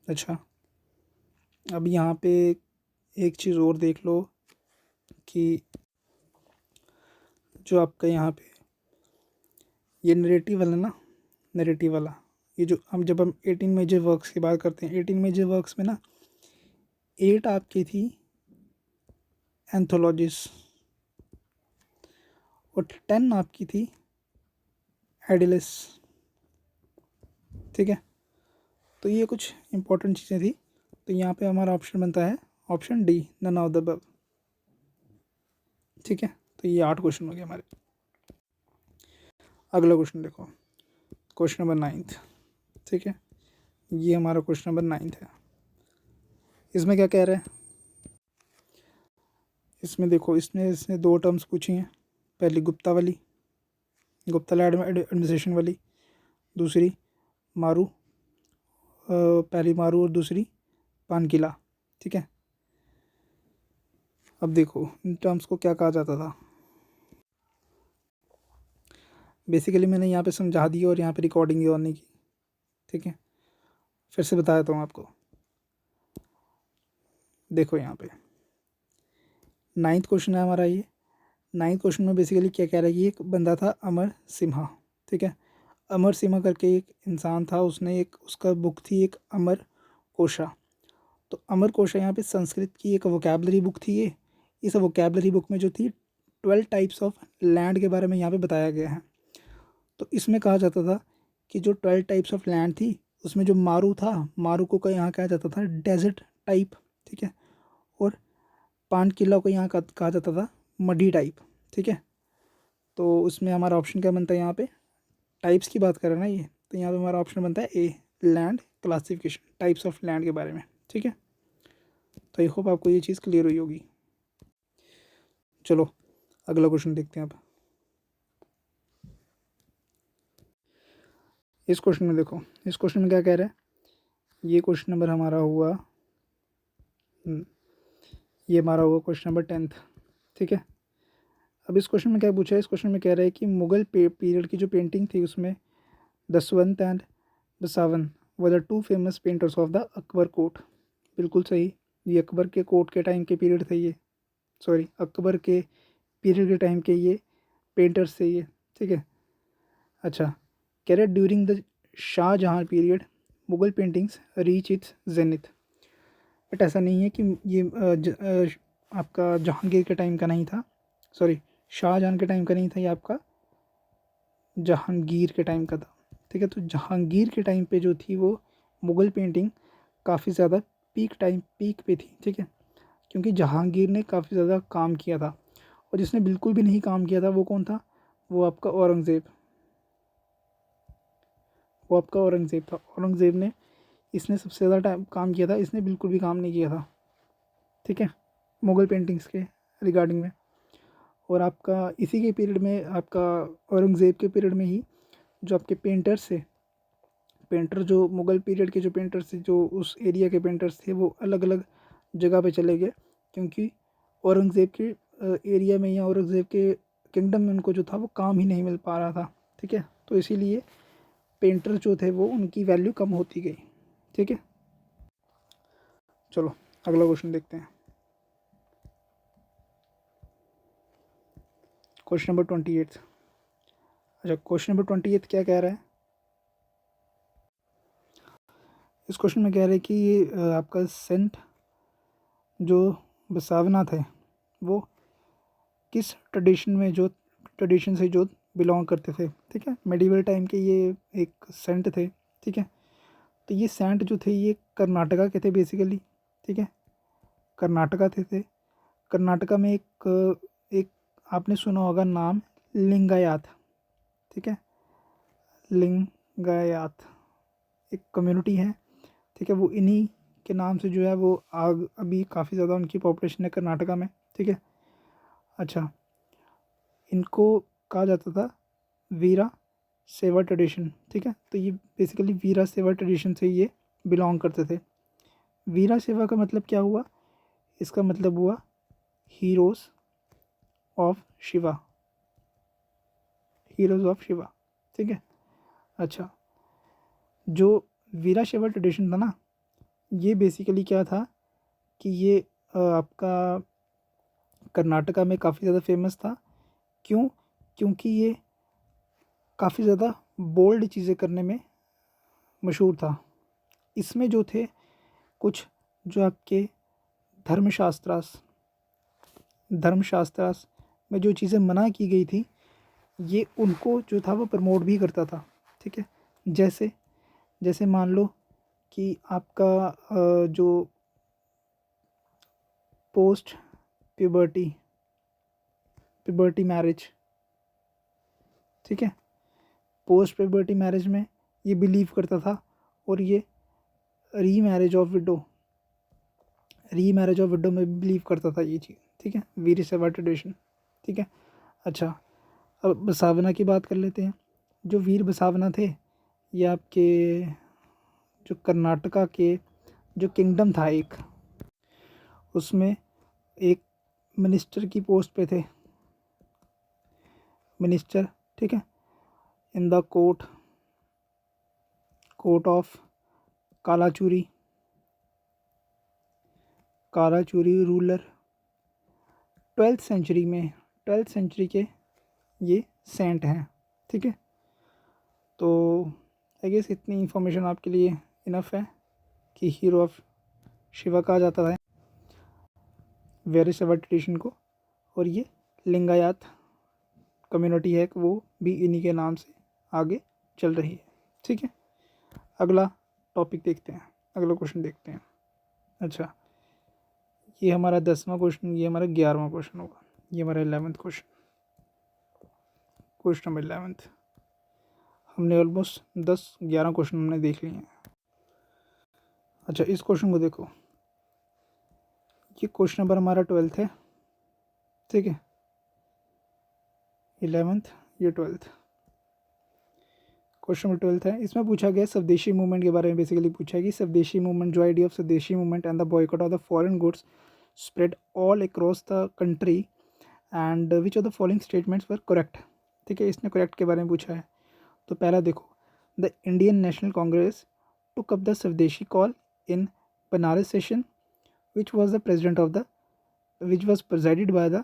अच्छा, अब यहाँ पे एक चीज़ और देख लो कि जो आपका यहाँ पे ये नरेटिव वाला ना, नरेटिव वाला ये जो हम 18 मेजर वर्क्स की बात करते हैं, 18 मेजर वर्क्स में ना 8 आपकी थी एंथोलॉजीज और 10 आपकी थी एडिलिस, ठीक है। तो ये कुछ इंपॉर्टेंट चीज़ें थी। तो यहाँ पे हमारा ऑप्शन बनता है option D, none of the above, ठीक है। तो ये 8 क्वेश्चन हो गए हमारे। अगला क्वेश्चन देखो, क्वेश्चन नंबर 9, ठीक है। ये हमारा क्वेश्चन नंबर 9 है। इसमें क्या कह रहे हैं, इसमें देखो इसमें इसने 2 टर्म्स पूछी हैं। पहली गुप्ता वाली, गुप्ता लैंड एडमिनिस्ट्रेशन वाली, दूसरी मारू, पहली मारू और दूसरी पानकिला, ठीक है। अब देखो इन टर्म्स को क्या कहा जाता था। बेसिकली मैंने यहाँ पे समझा दिया और यहाँ पे रिकॉर्डिंग ही ऑन नहीं की, ठीक है। फिर से बता देता हूँ आपको। देखो यहाँ पे 9th क्वेश्चन है हमारा ये। 9th क्वेश्चन में बेसिकली क्या कह रहा है कि एक बंदा था अमर सिम्हा, ठीक है। अमर सिम्हा करके एक इंसान था, उसने एक उसका बुक थी एक अमर कोशा। तो अमर कोशा यहाँ पे संस्कृत की एक वोकेबलरी बुक थी ये। इस वोकेबलरी बुक में जो थी 12 टाइप्स ऑफ लैंड के बारे में यहाँ पे बताया गया है। तो इसमें कहा जाता था कि जो 12 टाइप्स ऑफ लैंड थी उसमें जो मारू था, मारू को यहाँ कहा जाता था डेजर्ट टाइप, ठीक है। और पान किला को यहाँ कहा जाता था मडी टाइप, ठीक है। तो उसमें हमारा ऑप्शन क्या बनता है, यहाँ पे टाइप्स की बात करें ना ये, तो यहाँ पे हमारा ऑप्शन बनता है A, land classification, types of land के बारे में, ठीक है। तो आई होप आपको ये चीज़ क्लियर हुई होगी। चलो अगला क्वेश्चन देखते हैं अब। इस क्वेश्चन में देखो, इस क्वेश्चन में क्या कह रहा है, ये क्वेश्चन नंबर हमारा हुआ ये हमारा हुआ क्वेश्चन नंबर 10th, ठीक है। अब इस क्वेश्चन में क्या पूछा है, इस क्वेश्चन में कह रहा है कि मुगल पीरियड की जो पेंटिंग थी उसमें Daswant and Basawan were the 2 famous painters of the Akbar court. बिल्कुल सही, ये अकबर के कोर्ट के टाइम के पीरियड थे ये, सॉरी अकबर के पीरियड के टाइम के ये पेंटर्स थे ये, ठीक है। अच्छा, कह रहे during the Shahjahan period Mughal paintings reach its zenith. But ऐसा नहीं है कि ये आपका जहांगीर के टाइम का नहीं था, सॉरी शाहजहाँ के टाइम का नहीं था, ये आपका जहांगीर के टाइम का था, ठीक है। तो जहांगीर के टाइम पे जो थी वो मुग़ल पेंटिंग काफ़ी ज़्यादा पीक पे थी, ठीक है। क्योंकि जहांगीर ने काफ़ी ज़्यादा काम किया था और जिसने बिल्कुल भी नहीं काम किया था वो कौन था, वो आपका औरंगज़ेब, वो आपका औरंगज़ेब था। औरंगज़ेब ने इसने सबसे ज़्यादा टाइम काम किया था, इसने बिल्कुल भी काम नहीं किया था, ठीक है, मुग़ल पेंटिंग्स के रिगार्डिंग में। और आपका इसी के पीरियड में, आपका औरंगज़ेब के पीरियड में ही जो आपके पेंटर्स थे, पेंटर जो मुग़ल पीरियड के जो पेंटर्स थे, जो उस एरिया के पेंटर्स थे, वो अलग अलग जगह पे चले गए, क्योंकि औरंगज़ेब के एरिया में या औरंगज़ेब के किंगडम में उनको जो था वो काम ही नहीं मिल पा रहा था, ठीक है। तो इसीलिए पेंटर जो थे वो उनकी वैल्यू कम होती गई, ठीक है। चलो अगला क्वेश्चन देखते हैं, क्वेश्चन नंबर 28। अच्छा, क्वेश्चन नंबर 28 क्या कह रहा है, इस क्वेश्चन में कह रहे हैं कि ये आपका सेंट जो बसावना थे वो किस ट्रेडिशन में जो ट्रेडिशन से जो बिलोंग करते थे, ठीक है। मेडिवल टाइम के ये एक सेंट थे, ठीक है। तो ये सेंट जो थे ये कर्नाटका के थे बेसिकली, ठीक है। कर्नाटका थे। कर्नाटका में एक आपने सुना होगा नाम लिंगायत, ठीक है। लिंगायत एक कम्युनिटी है, ठीक है। वो इन्हीं के नाम से जो है वो आग अभी काफ़ी ज़्यादा उनकी पॉपुलेशन है कर्नाटका में, ठीक है। अच्छा, इनको कहा जाता था वीरा सेवा ट्रेडिशन, ठीक है। तो ये बेसिकली वीरा सेवा ट्रेडिशन से ये बिलोंग करते थे। वीरा सेवा का मतलब क्या हुआ? इसका मतलब हुआ heroes of Shiva, heroes of Shiva, ठीक है। अच्छा, जो वीरा सेवा ट्रेडिशन था ना, ये बेसिकली क्या था कि ये आपका कर्नाटका में काफ़ी ज़्यादा फेमस था। क्यों? क्योंकि ये काफ़ी ज़्यादा बोल्ड चीज़ें करने में मशहूर था। इसमें जो थे कुछ जो आपके धर्मशास्त्रास में जो चीज़ें मना की गई थी, ये उनको जो था वो प्रमोट भी करता था, ठीक है। जैसे जैसे मान लो कि आपका जो पोस्ट प्यूबर्टी मैरिज, ठीक है। पोस्ट प्यूबर्टी मैरिज में ये बिलीव करता था, और ये री मैरिज ऑफ विडो में बिलीव करता था ये चीज़, ठीक है। वीर सेवा ट्रेडिशन, ठीक है। अच्छा, अब बसावना की बात कर लेते हैं। जो वीर बसावना थे ये आपके जो कर्नाटका के जो किंगडम था एक, उसमें एक मिनिस्टर की पोस्ट पे थे, मिनिस्टर, ठीक है। In the court of Kalachuri ruler 12th century के ये सेंट हैं, ठीक है। तो आई गेस इतनी इन्फॉर्मेशन आपके लिए इनफ है कि हीरो ऑफ शिवा कहा जाता है वीर सेवा ट्रेडिशन को, और ये लिंगायत कम्युनिटी है वो भी इन्हीं के नाम से आगे चल रही है, ठीक है। अगला टॉपिक देखते हैं, अगला क्वेश्चन देखते हैं। अच्छा, ये हमारा 10वां क्वेश्चन, ये हमारा 11वां क्वेश्चन होगा, ये हमारा 11th क्वेश्चन नंबर 11th। हमने ऑलमोस्ट 10-11 क्वेश्चन हमने देख लिए हैं। अच्छा, इस क्वेश्चन को देखो, ये क्वेश्चन नंबर हमारा 12th है, ठीक है। 11th, ये 12th, क्वेश्चन नंबर 12th है। इसमें पूछा गया स्वदेशी मूवमेंट के बारे में, बेसिकली पूछा है कि स्वदेशी मूवमेंट, जो आइडिया ऑफ स्वदेशी movement and the boycott of the foreign goods spread all across the country and which of the following statements were correct, ठीक है। इसने करेक्ट के बारे में पूछा है। तो पहला देखो, the Indian National Congress took up the swadeshi call in Banaras session which was the president of the which was presided by the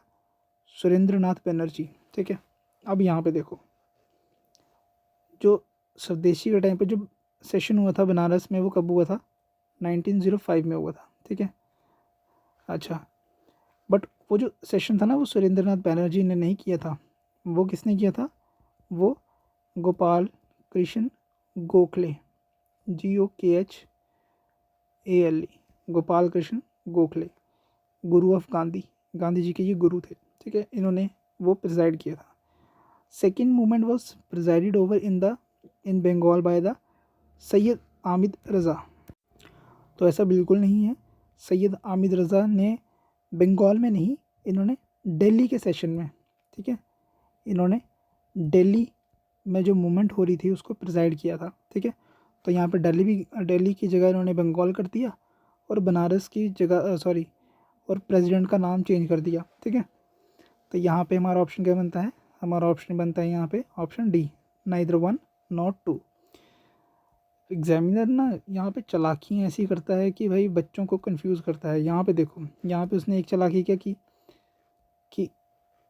Surendra Nath Banerjee, ठीक है। अब यहाँ पे देखो, जो स्वदेशी के टाइम पे जो सेशन हुआ था बनारस में, वो कब हुआ था? 1905 में हुआ था, ठीक है। अच्छा, बट वो जो सेशन था ना, वो सुरेंद्र नाथ बनर्जी ने नहीं किया था, वो किसने किया था? वो Gopal Krishna Gokhale, GOKHALE, Gopal Krishna Gokhale, Guru of Gandhi ji के ये गुरु थे, ठीक है। इन्होंने वो प्रिजाइड किया था। Second movement was presided over in Bengal by the Syed Amid Raza. तो ऐसा बिल्कुल नहीं है। सैयद आमिद रज़ा ने बंगाल में नहीं, इन्होंने दिल्ली के सेशन में, ठीक है, इन्होंने दिल्ली में जो मूवमेंट हो रही थी उसको प्रिजाइड किया था, ठीक है। तो यहाँ पे दिल्ली की जगह इन्होंने बंगाल कर दिया, और बनारस की जगह और प्रेसिडेंट का नाम चेंज कर दिया, ठीक है। तो यहाँ पे हमारा ऑप्शन क्या बनता है? हमारा ऑप्शन बनता है यहाँ पे option D, neither 1 not 2। Examiner ना यहाँ पे चालाकी ऐसी करता है कि भाई बच्चों को कंफ्यूज करता है। यहाँ पे देखो, यहाँ पे उसने एक चालाकी क्या की कि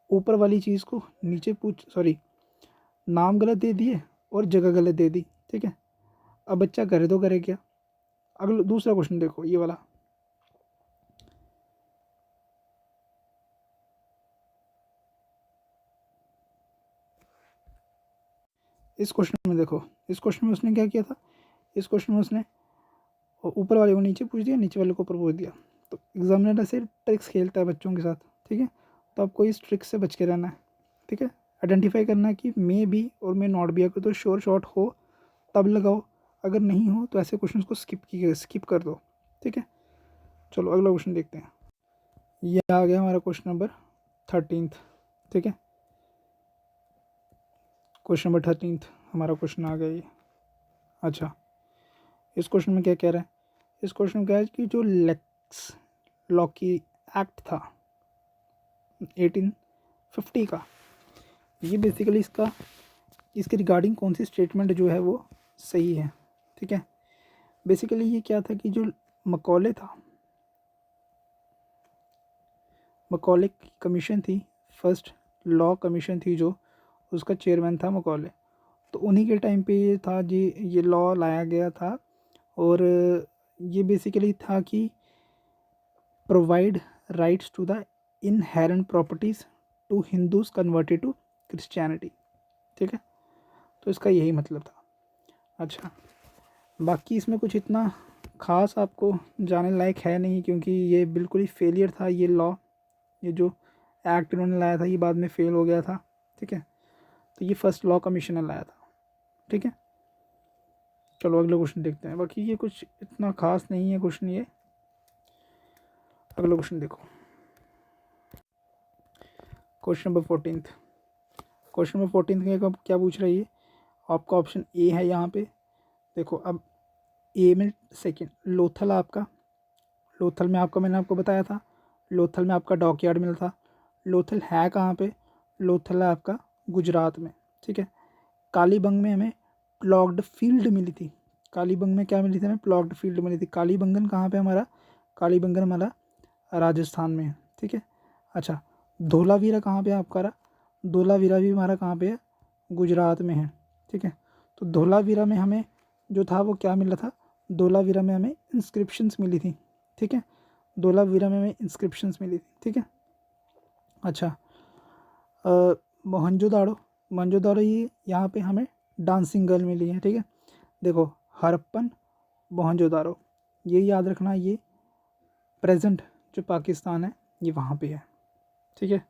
ऊपर वाली चीज़ को नीचे नाम गलत दे दिए और जगह गलत दे दी, ठीक है। अब बच्चा करे तो करे क्या? अगला दूसरा क्वेश्चन देखो, ये वाला। इस क्वेश्चन में देखो, इस क्वेश्चन में उसने क्या किया था, इस क्वेश्चन में उसने ऊपर वाले को नीचे पूछ दिया, नीचे वाले को ऊपर पूछ दिया। तो एग्जामिनर ऐसे ट्रिक्स खेलता है बच्चों के साथ, ठीक है। तो आपको इस ट्रिक से बच के रहना है, ठीक है। आइडेंटिफाई करना है कि मे बी और मे नॉट बी। अगर तो श्योर शॉर्ट हो तब लगाओ, अगर नहीं हो तो ऐसे क्वेश्चन को स्किप कर दो, ठीक है। चलो अगला क्वेश्चन देखते हैं। ये आ गया हमारा क्वेश्चन नंबर 13, ठीक है। क्वेश्चन नंबर 13 हमारा क्वेश्चन आ गया ये। अच्छा, इस क्वेश्चन में क्या कह रहा है, इस क्वेश्चन में क्या है कि जो लेक्स लॉकी एक्ट था 1850 का, ये बेसिकली इसके रिगार्डिंग कौन सी स्टेटमेंट जो है वो सही है, ठीक है। बेसिकली ये क्या था कि जो मकौले था, मकौले की कमीशन थी, फर्स्ट लॉ कमीशन थी जो, उसका चेयरमैन था मकौले। तो उन्हीं के टाइम पे ये था जी, ये लॉ लाया गया था। और ये बेसिकली था कि provide rights to the inherent properties to Hindus converted to Christianity, ठीक है। तो इसका यही मतलब था। अच्छा, बाकी इसमें कुछ इतना ख़ास आपको जानने लायक है नहीं, क्योंकि ये बिल्कुल ही फेलियर था ये लॉ। ये जो एक्ट इन्होंने लाया था ये बाद में फेल हो गया था, ठीक है। तो ये फर्स्ट लॉ कमीशन ने लाया था, ठीक है। चलो अगला क्वेश्चन देखते हैं। बाकी ये कुछ इतना ख़ास नहीं है क्वेश्चन ये। अगला क्वेश्चन देखो, क्वेश्चन नंबर 14। क्वेश्चन नंबर 14 का क्या पूछ रही है आपका, ऑप्शन ए है यहाँ पे। देखो अब ए में सेकंड लोथल आपका, लोथल में आपका मैंने आपको बताया था, लोथल में आपका डॉकयार्ड मिल था। लोथल है कहाँ पे, लोथल है आपका गुजरात में, ठीक है। कालीबंग में हमें प्लॉग्ड फील्ड मिली थी। कालीबंग में क्या मिली थी हमें, प्लॉग्ड फील्ड मिली थी। कालीबंगन कहाँ पे हमारा, कालीबंगन हमारा राजस्थान में है, ठीक है। अच्छा, धोलावीरा कहाँ पे है आपका रहा, धोलावीरा भी हमारा कहाँ पे है, गुजरात में है, ठीक है। तो धोलावीरा में हमें जो था वो क्या मिला था, धोलावीरा में हमें इंस्क्रिप्शंस मिली थी, ठीक है। धोलावीरा में हमें इंस्क्रिप्शंस मिली थी, ठीक है। अच्छा, मोहनजोदाड़ो, मोहनजोदाड़ो ये यहाँ पे हमें डांसिंग गर्ल मिली है, ठीक है। देखो हरप्पन, मोहनजोदाड़ो, ये याद रखना, ये प्रेजेंट जो पाकिस्तान है ये वहाँ पे है, ठीक है।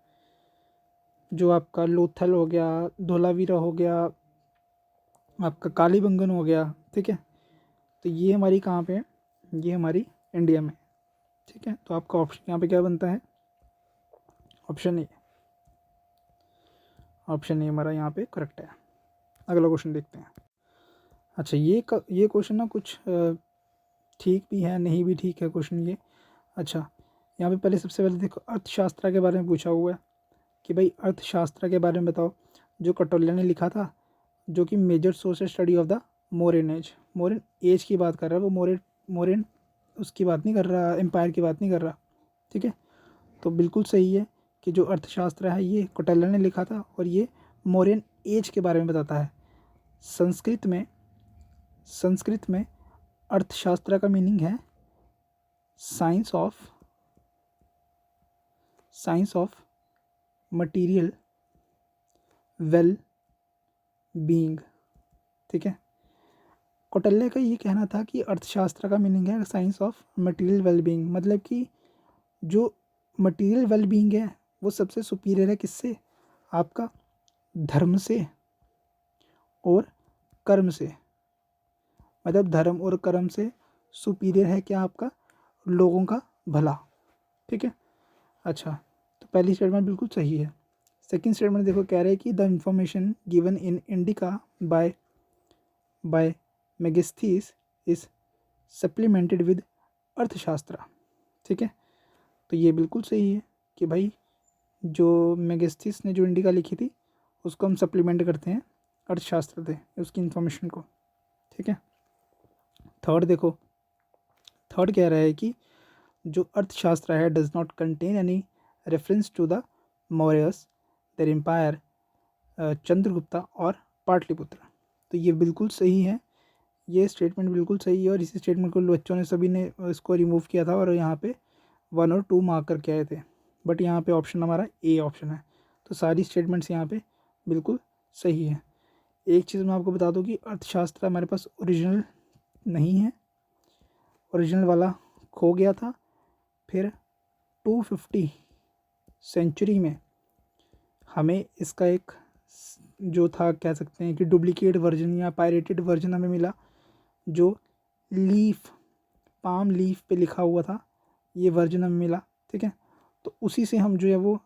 जो आपका लोथल हो गया, धोलावीरा हो गया, आपका कालीबंगन हो गया, ठीक है। तो ये हमारी कहाँ पे है, ये हमारी इंडिया में, ठीक है। तो आपका ऑप्शन यहाँ पे क्या बनता है, ऑप्शन ए, ऑप्शन ए हमारा यहाँ पे करेक्ट है। अगला क्वेश्चन देखते हैं। अच्छा, ये क्वेश्चन ना कुछ ठीक भी है नहीं भी ठीक है क्वेश्चन ये। अच्छा, यहाँ पे पहले सबसे पहले देखो अर्थशास्त्र के बारे में पूछा हुआ है कि भाई अर्थशास्त्र के बारे में बताओ। जो कटोलिया ने लिखा था, जो कि major source study of the Mauryan age, Mauryan age की बात कर रहा है वो, मोरियन उसकी बात नहीं कर रहा, एम्पायर की बात नहीं कर रहा, ठीक है। तो बिल्कुल सही है कि जो अर्थशास्त्र है ये कौटिल्य ने लिखा था और ये मौर्यन एज के बारे में बताता है। संस्कृत में अर्थशास्त्र का मीनिंग है science of material well being, ठीक है। कौटिल्य का ये कहना था कि अर्थशास्त्र का मीनिंग है science of material well being, मतलब कि जो मटीरियल वेल बीइंग है वो सबसे सुपीरियर है किससे, आपका धर्म से और कर्म से। मतलब धर्म और कर्म से सुपीरियर है क्या, आपका लोगों का भला, ठीक है। अच्छा, तो पहली स्टेटमेंट बिल्कुल सही है। सेकंड स्टेटमेंट देखो, कह रहे हैं कि the information given in Indica by Megasthenes is supplemented with Arthashastra, ठीक है। तो ये बिल्कुल सही है कि भाई जो मेगिस्थीस ने जो इंडिका लिखी थी उसको हम सप्लीमेंट करते हैं अर्थशास्त्र से, उसकी इंफॉर्मेशन को, ठीक है। थर्ड देखो, थर्ड कह रहा है कि जो अर्थशास्त्र है does not contain any reference to the Mauryas their empire Chandragupta और पाटलिपुत्र। तो ये बिल्कुल सही है, ये स्टेटमेंट बिल्कुल सही है और इसी स्टेटमेंट को बच्चों ने सभी ने इसको रिमूव किया था और यहाँ पे 1 और 2 मार्क करके आए थे, बट यहाँ पे ऑप्शन हमारा ए ऑप्शन है। तो सारी स्टेटमेंट्स यहाँ पे बिल्कुल सही है। एक चीज़ मैं आपको बता दूँ कि अर्थशास्त्र हमारे पास ओरिजिनल नहीं है, ओरिजिनल वाला खो गया था। फिर 250 सेंचुरी में हमें इसका एक जो था कह सकते हैं कि डुप्लीकेट वर्जन या पायरेटेड वर्जन हमें मिला, जो लीफ पाम लीफ पे लिखा हुआ था, ये वर्जन हमें मिला। ठीक है, तो उसी से हम जो है वो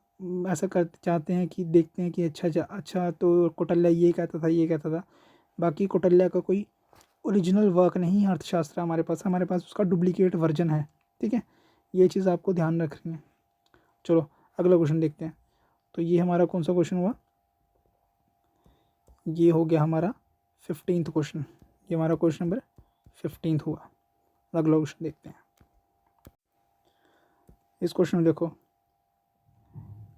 ऐसा करते चाहते हैं कि देखते हैं कि अच्छा तो कौटिल्य ये कहता था, ये कहता था। बाकी कौटिल्य का कोई ओरिजिनल वर्क नहीं है अर्थशास्त्र हमारे पास उसका डुप्लीकेट वर्जन है। ठीक है, ये चीज़ आपको ध्यान रखनी है। चलो अगला क्वेश्चन देखते हैं। तो ये हमारा कौन सा क्वेश्चन हुआ, ये हो गया हमारा 15th क्वेश्चन। ये हमारा क्वेश्चन नंबर 15 हुआ। अगला क्वेश्चन देखते हैं। इस क्वेश्चन में देखो,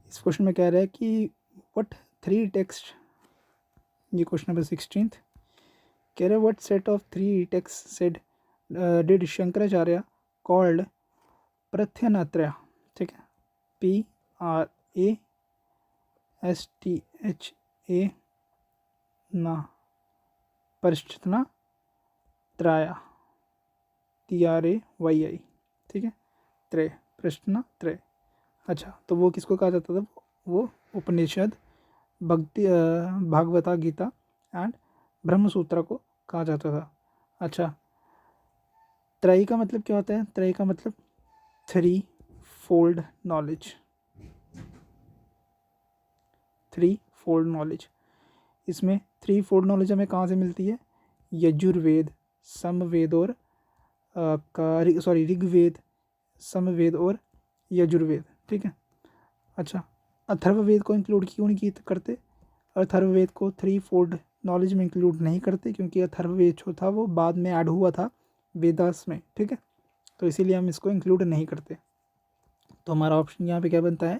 इस क्वेश्चन में कह रहा है कि व्हाट 3 टेक्स्ट, ये क्वेश्चन नंबर 16 कह रहा है what set of 3 text said did Shankaracharya called Prasthanatraya. ठीक है, PRASTHA ना परिष्ठतना त्राया TRAYI। ठीक है, त्रय प्रश्न त्रय। अच्छा, तो वो किसको कहा जाता था, वो उपनिषद, भागवता गीता एंड ब्रह्मसूत्र को कहा जाता था। अच्छा, त्रय का मतलब क्या होता है, त्रय का मतलब 3 फोल्ड नॉलेज, 3 फोल्ड नॉलेज। इसमें 3 फोल्ड नॉलेज हमें कहाँ से मिलती है, यजुर्वेद, समवेद और ऋग्वेद, समवेद और यजुर्वेद। ठीक है, अच्छा, अथर्ववेद को इंक्लूड क्यों नहीं करते, अथर्ववेद को 3 फोल्ड नॉलेज में इंक्लूड नहीं करते क्योंकि अथर्ववेद जो था वो बाद में ऐड हुआ था वेदास में। ठीक है, तो इसीलिए हम इसको इंक्लूड नहीं करते। तो हमारा ऑप्शन यहाँ पे क्या बनता है,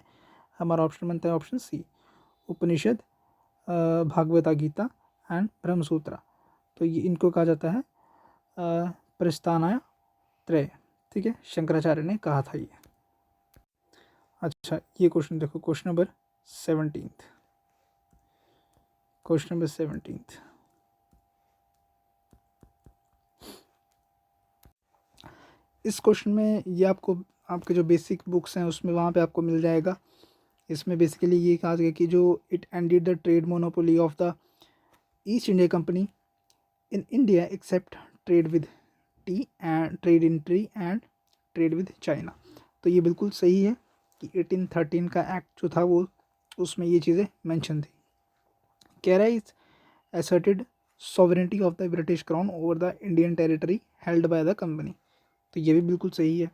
हमारा ऑप्शन बनता है option C, Upanishad, Bhagavad Gita and Brahmasutra. तो ये इनको कहा जाता है प्रस्थानाया त्रय। ठीक है, शंकराचार्य ने कहा था ये। अच्छा, ये क्वेश्चन देखो, क्वेश्चन नंबर 17, क्वेश्चन नंबर 17। इस क्वेश्चन में ये आपको आपके जो बेसिक बुक्स हैं उसमें वहाँ पे आपको मिल जाएगा। इसमें बेसिकली ये कहा गया कि जो it ended the trade monopoly of the east India company in India accept trade with T and trade in T and trade with China. तो ये बिल्कुल सही है कि 1813 का एक्ट जो था वो उसमें ये चीज़ें मेंशन थी। कह रहा है is asserted sovereignty of the British crown over the Indian territory held by the company. तो ये भी बिल्कुल सही है।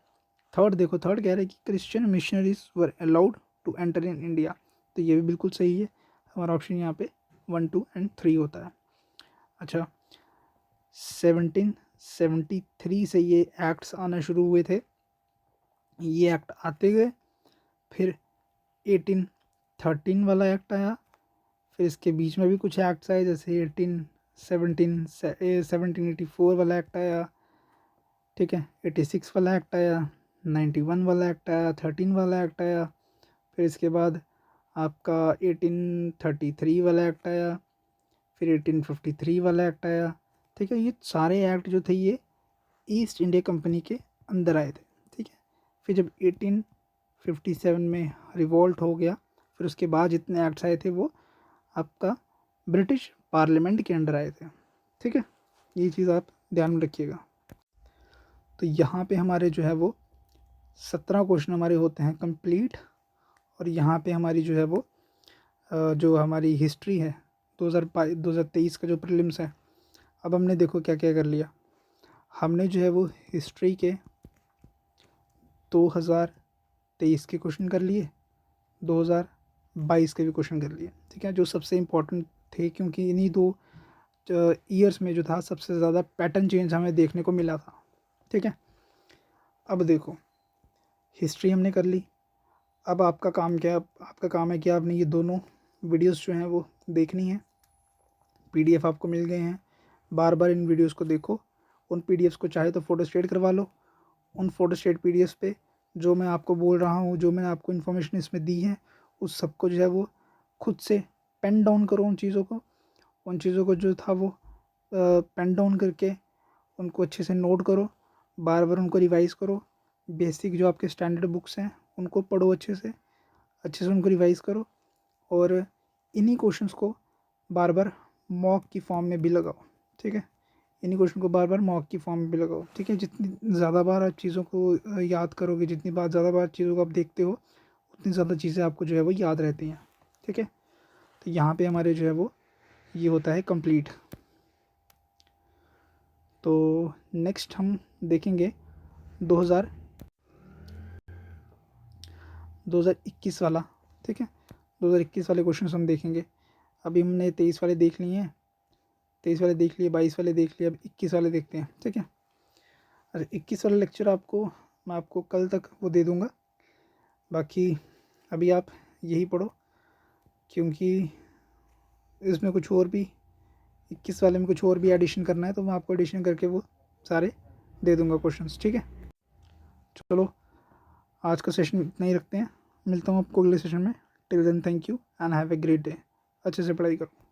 थर्ड देखो, थर्ड कह रहा है कि Christian missionaries were allowed to enter in India. तो ये भी बिल्कुल सही है। हमारा ऑप्शन यहाँ पे 1, 2 एंड 3 होता है। अच्छा, 1773 से ये एक्ट्स आना शुरू हुए थे, ये एक्ट आते गए। फिर 1813 वाला एक्ट आया, फिर इसके बीच में भी कुछ एक्ट्स आए जैसे 1784 वाला एक्ट आया। ठीक है, 86 वाला एक्ट आया, 91 वाला एक्ट आया, 13 वाला एक्ट आया। फिर इसके बाद आपका 1833 वाला एक्ट आया, फिर 1853 वाला एक्ट आया। ठीक है, ये सारे एक्ट जो थे ये ईस्ट इंडिया कंपनी के अंदर आए थे। ठीक है, फिर जब 1857 में रिवॉल्ट हो गया, फिर उसके बाद जितने एक्ट्स आए थे वो आपका ब्रिटिश पार्लियामेंट के अंडर आए थे। ठीक है, ये चीज़ आप ध्यान में रखिएगा। तो यहाँ पे हमारे जो है वो 17 क्वेश्चन हमारे होते हैं कंप्लीट। और यहाँ पे हमारी जो है वो जो हमारी हिस्ट्री है 2023 का जो प्रीलिम्स है, अब हमने देखो क्या क्या कर लिया। हमने जो है वो हिस्ट्री के 2023 के क्वेश्चन कर लिए, 2022 के भी क्वेश्चन कर लिए। ठीक है, जो सबसे इम्पोर्टेंट थे क्योंकि इन्हीं 2 ईयर्स में जो था सबसे ज़्यादा पैटर्न चेंज हमें देखने को मिला था। ठीक है, अब देखो हिस्ट्री हमने कर ली। अब आपका काम क्या है, आपका काम है कि आपने ये दोनों वीडियोस जो हैं वो देखनी है। PDF आपको मिल गए हैं, बार बार इन वीडियोस को देखो। उन पीडीएफ्स को चाहे तो फ़ोटोस्टेट करवा लो। उन फ़ोटोस्टेट पीडीएफ्स पे जो मैं आपको बोल रहा हूँ, जो मैंने आपको इन्फॉर्मेशन इसमें दी है, उस सबको जो है वो खुद से पेन डाउन करो। उन चीज़ों को जो था वो पेन डाउन करके उनको अच्छे से नोट करो, बार बार उनको रिवाइज़ करो। बेसिक जो आपके स्टैंडर्ड बुक्स हैं उनको पढ़ो, अच्छे से उनको रिवाइज़ करो। और इन्हीं क्वेश्चंस को बार बार मॉक की फॉर्म में भी लगाओ, ठीक है। इन्हीं क्वेश्चन को बार बार मॉक की फॉर्म में भी लगाओ, ठीक है। जितनी ज़्यादा बार आप चीज़ों को याद करोगे, जितनी बार ज़्यादा बार चीज़ों को आप देखते हो, उतनी ज़्यादा चीज़ें आपको जो है वो याद रहती हैं, ठीक है। तो यहाँ पे हमारे जो है वो ये होता है कंप्लीट। तो नेक्स्ट हम देखेंगे 2021 वाला, ठीक है। 2021 वाले क्वेश्चन हम देखेंगे। अभी हमने 23 वाले देख लिए हैं, 23 वाले देख लिए, 22 वाले देख लिए, अब 21 वाले देखते हैं, ठीक है। अरे 21 वाला लेक्चर मैं आपको कल तक वो दे दूँगा। बाकी अभी आप यही पढ़ो, क्योंकि इसमें कुछ और भी 21 वाले में कुछ और भी एडिशन करना है, तो मैं आपको एडिशन करके वो सारे दे दूँगा क्वेश्चंस, ठीक है। चलो आज का सेशन इतना ही रखते हैं, मिलता हूँ आपको अगले सेशन में। Till then thank you and have a great day. अच्छे से पढ़ाई करो।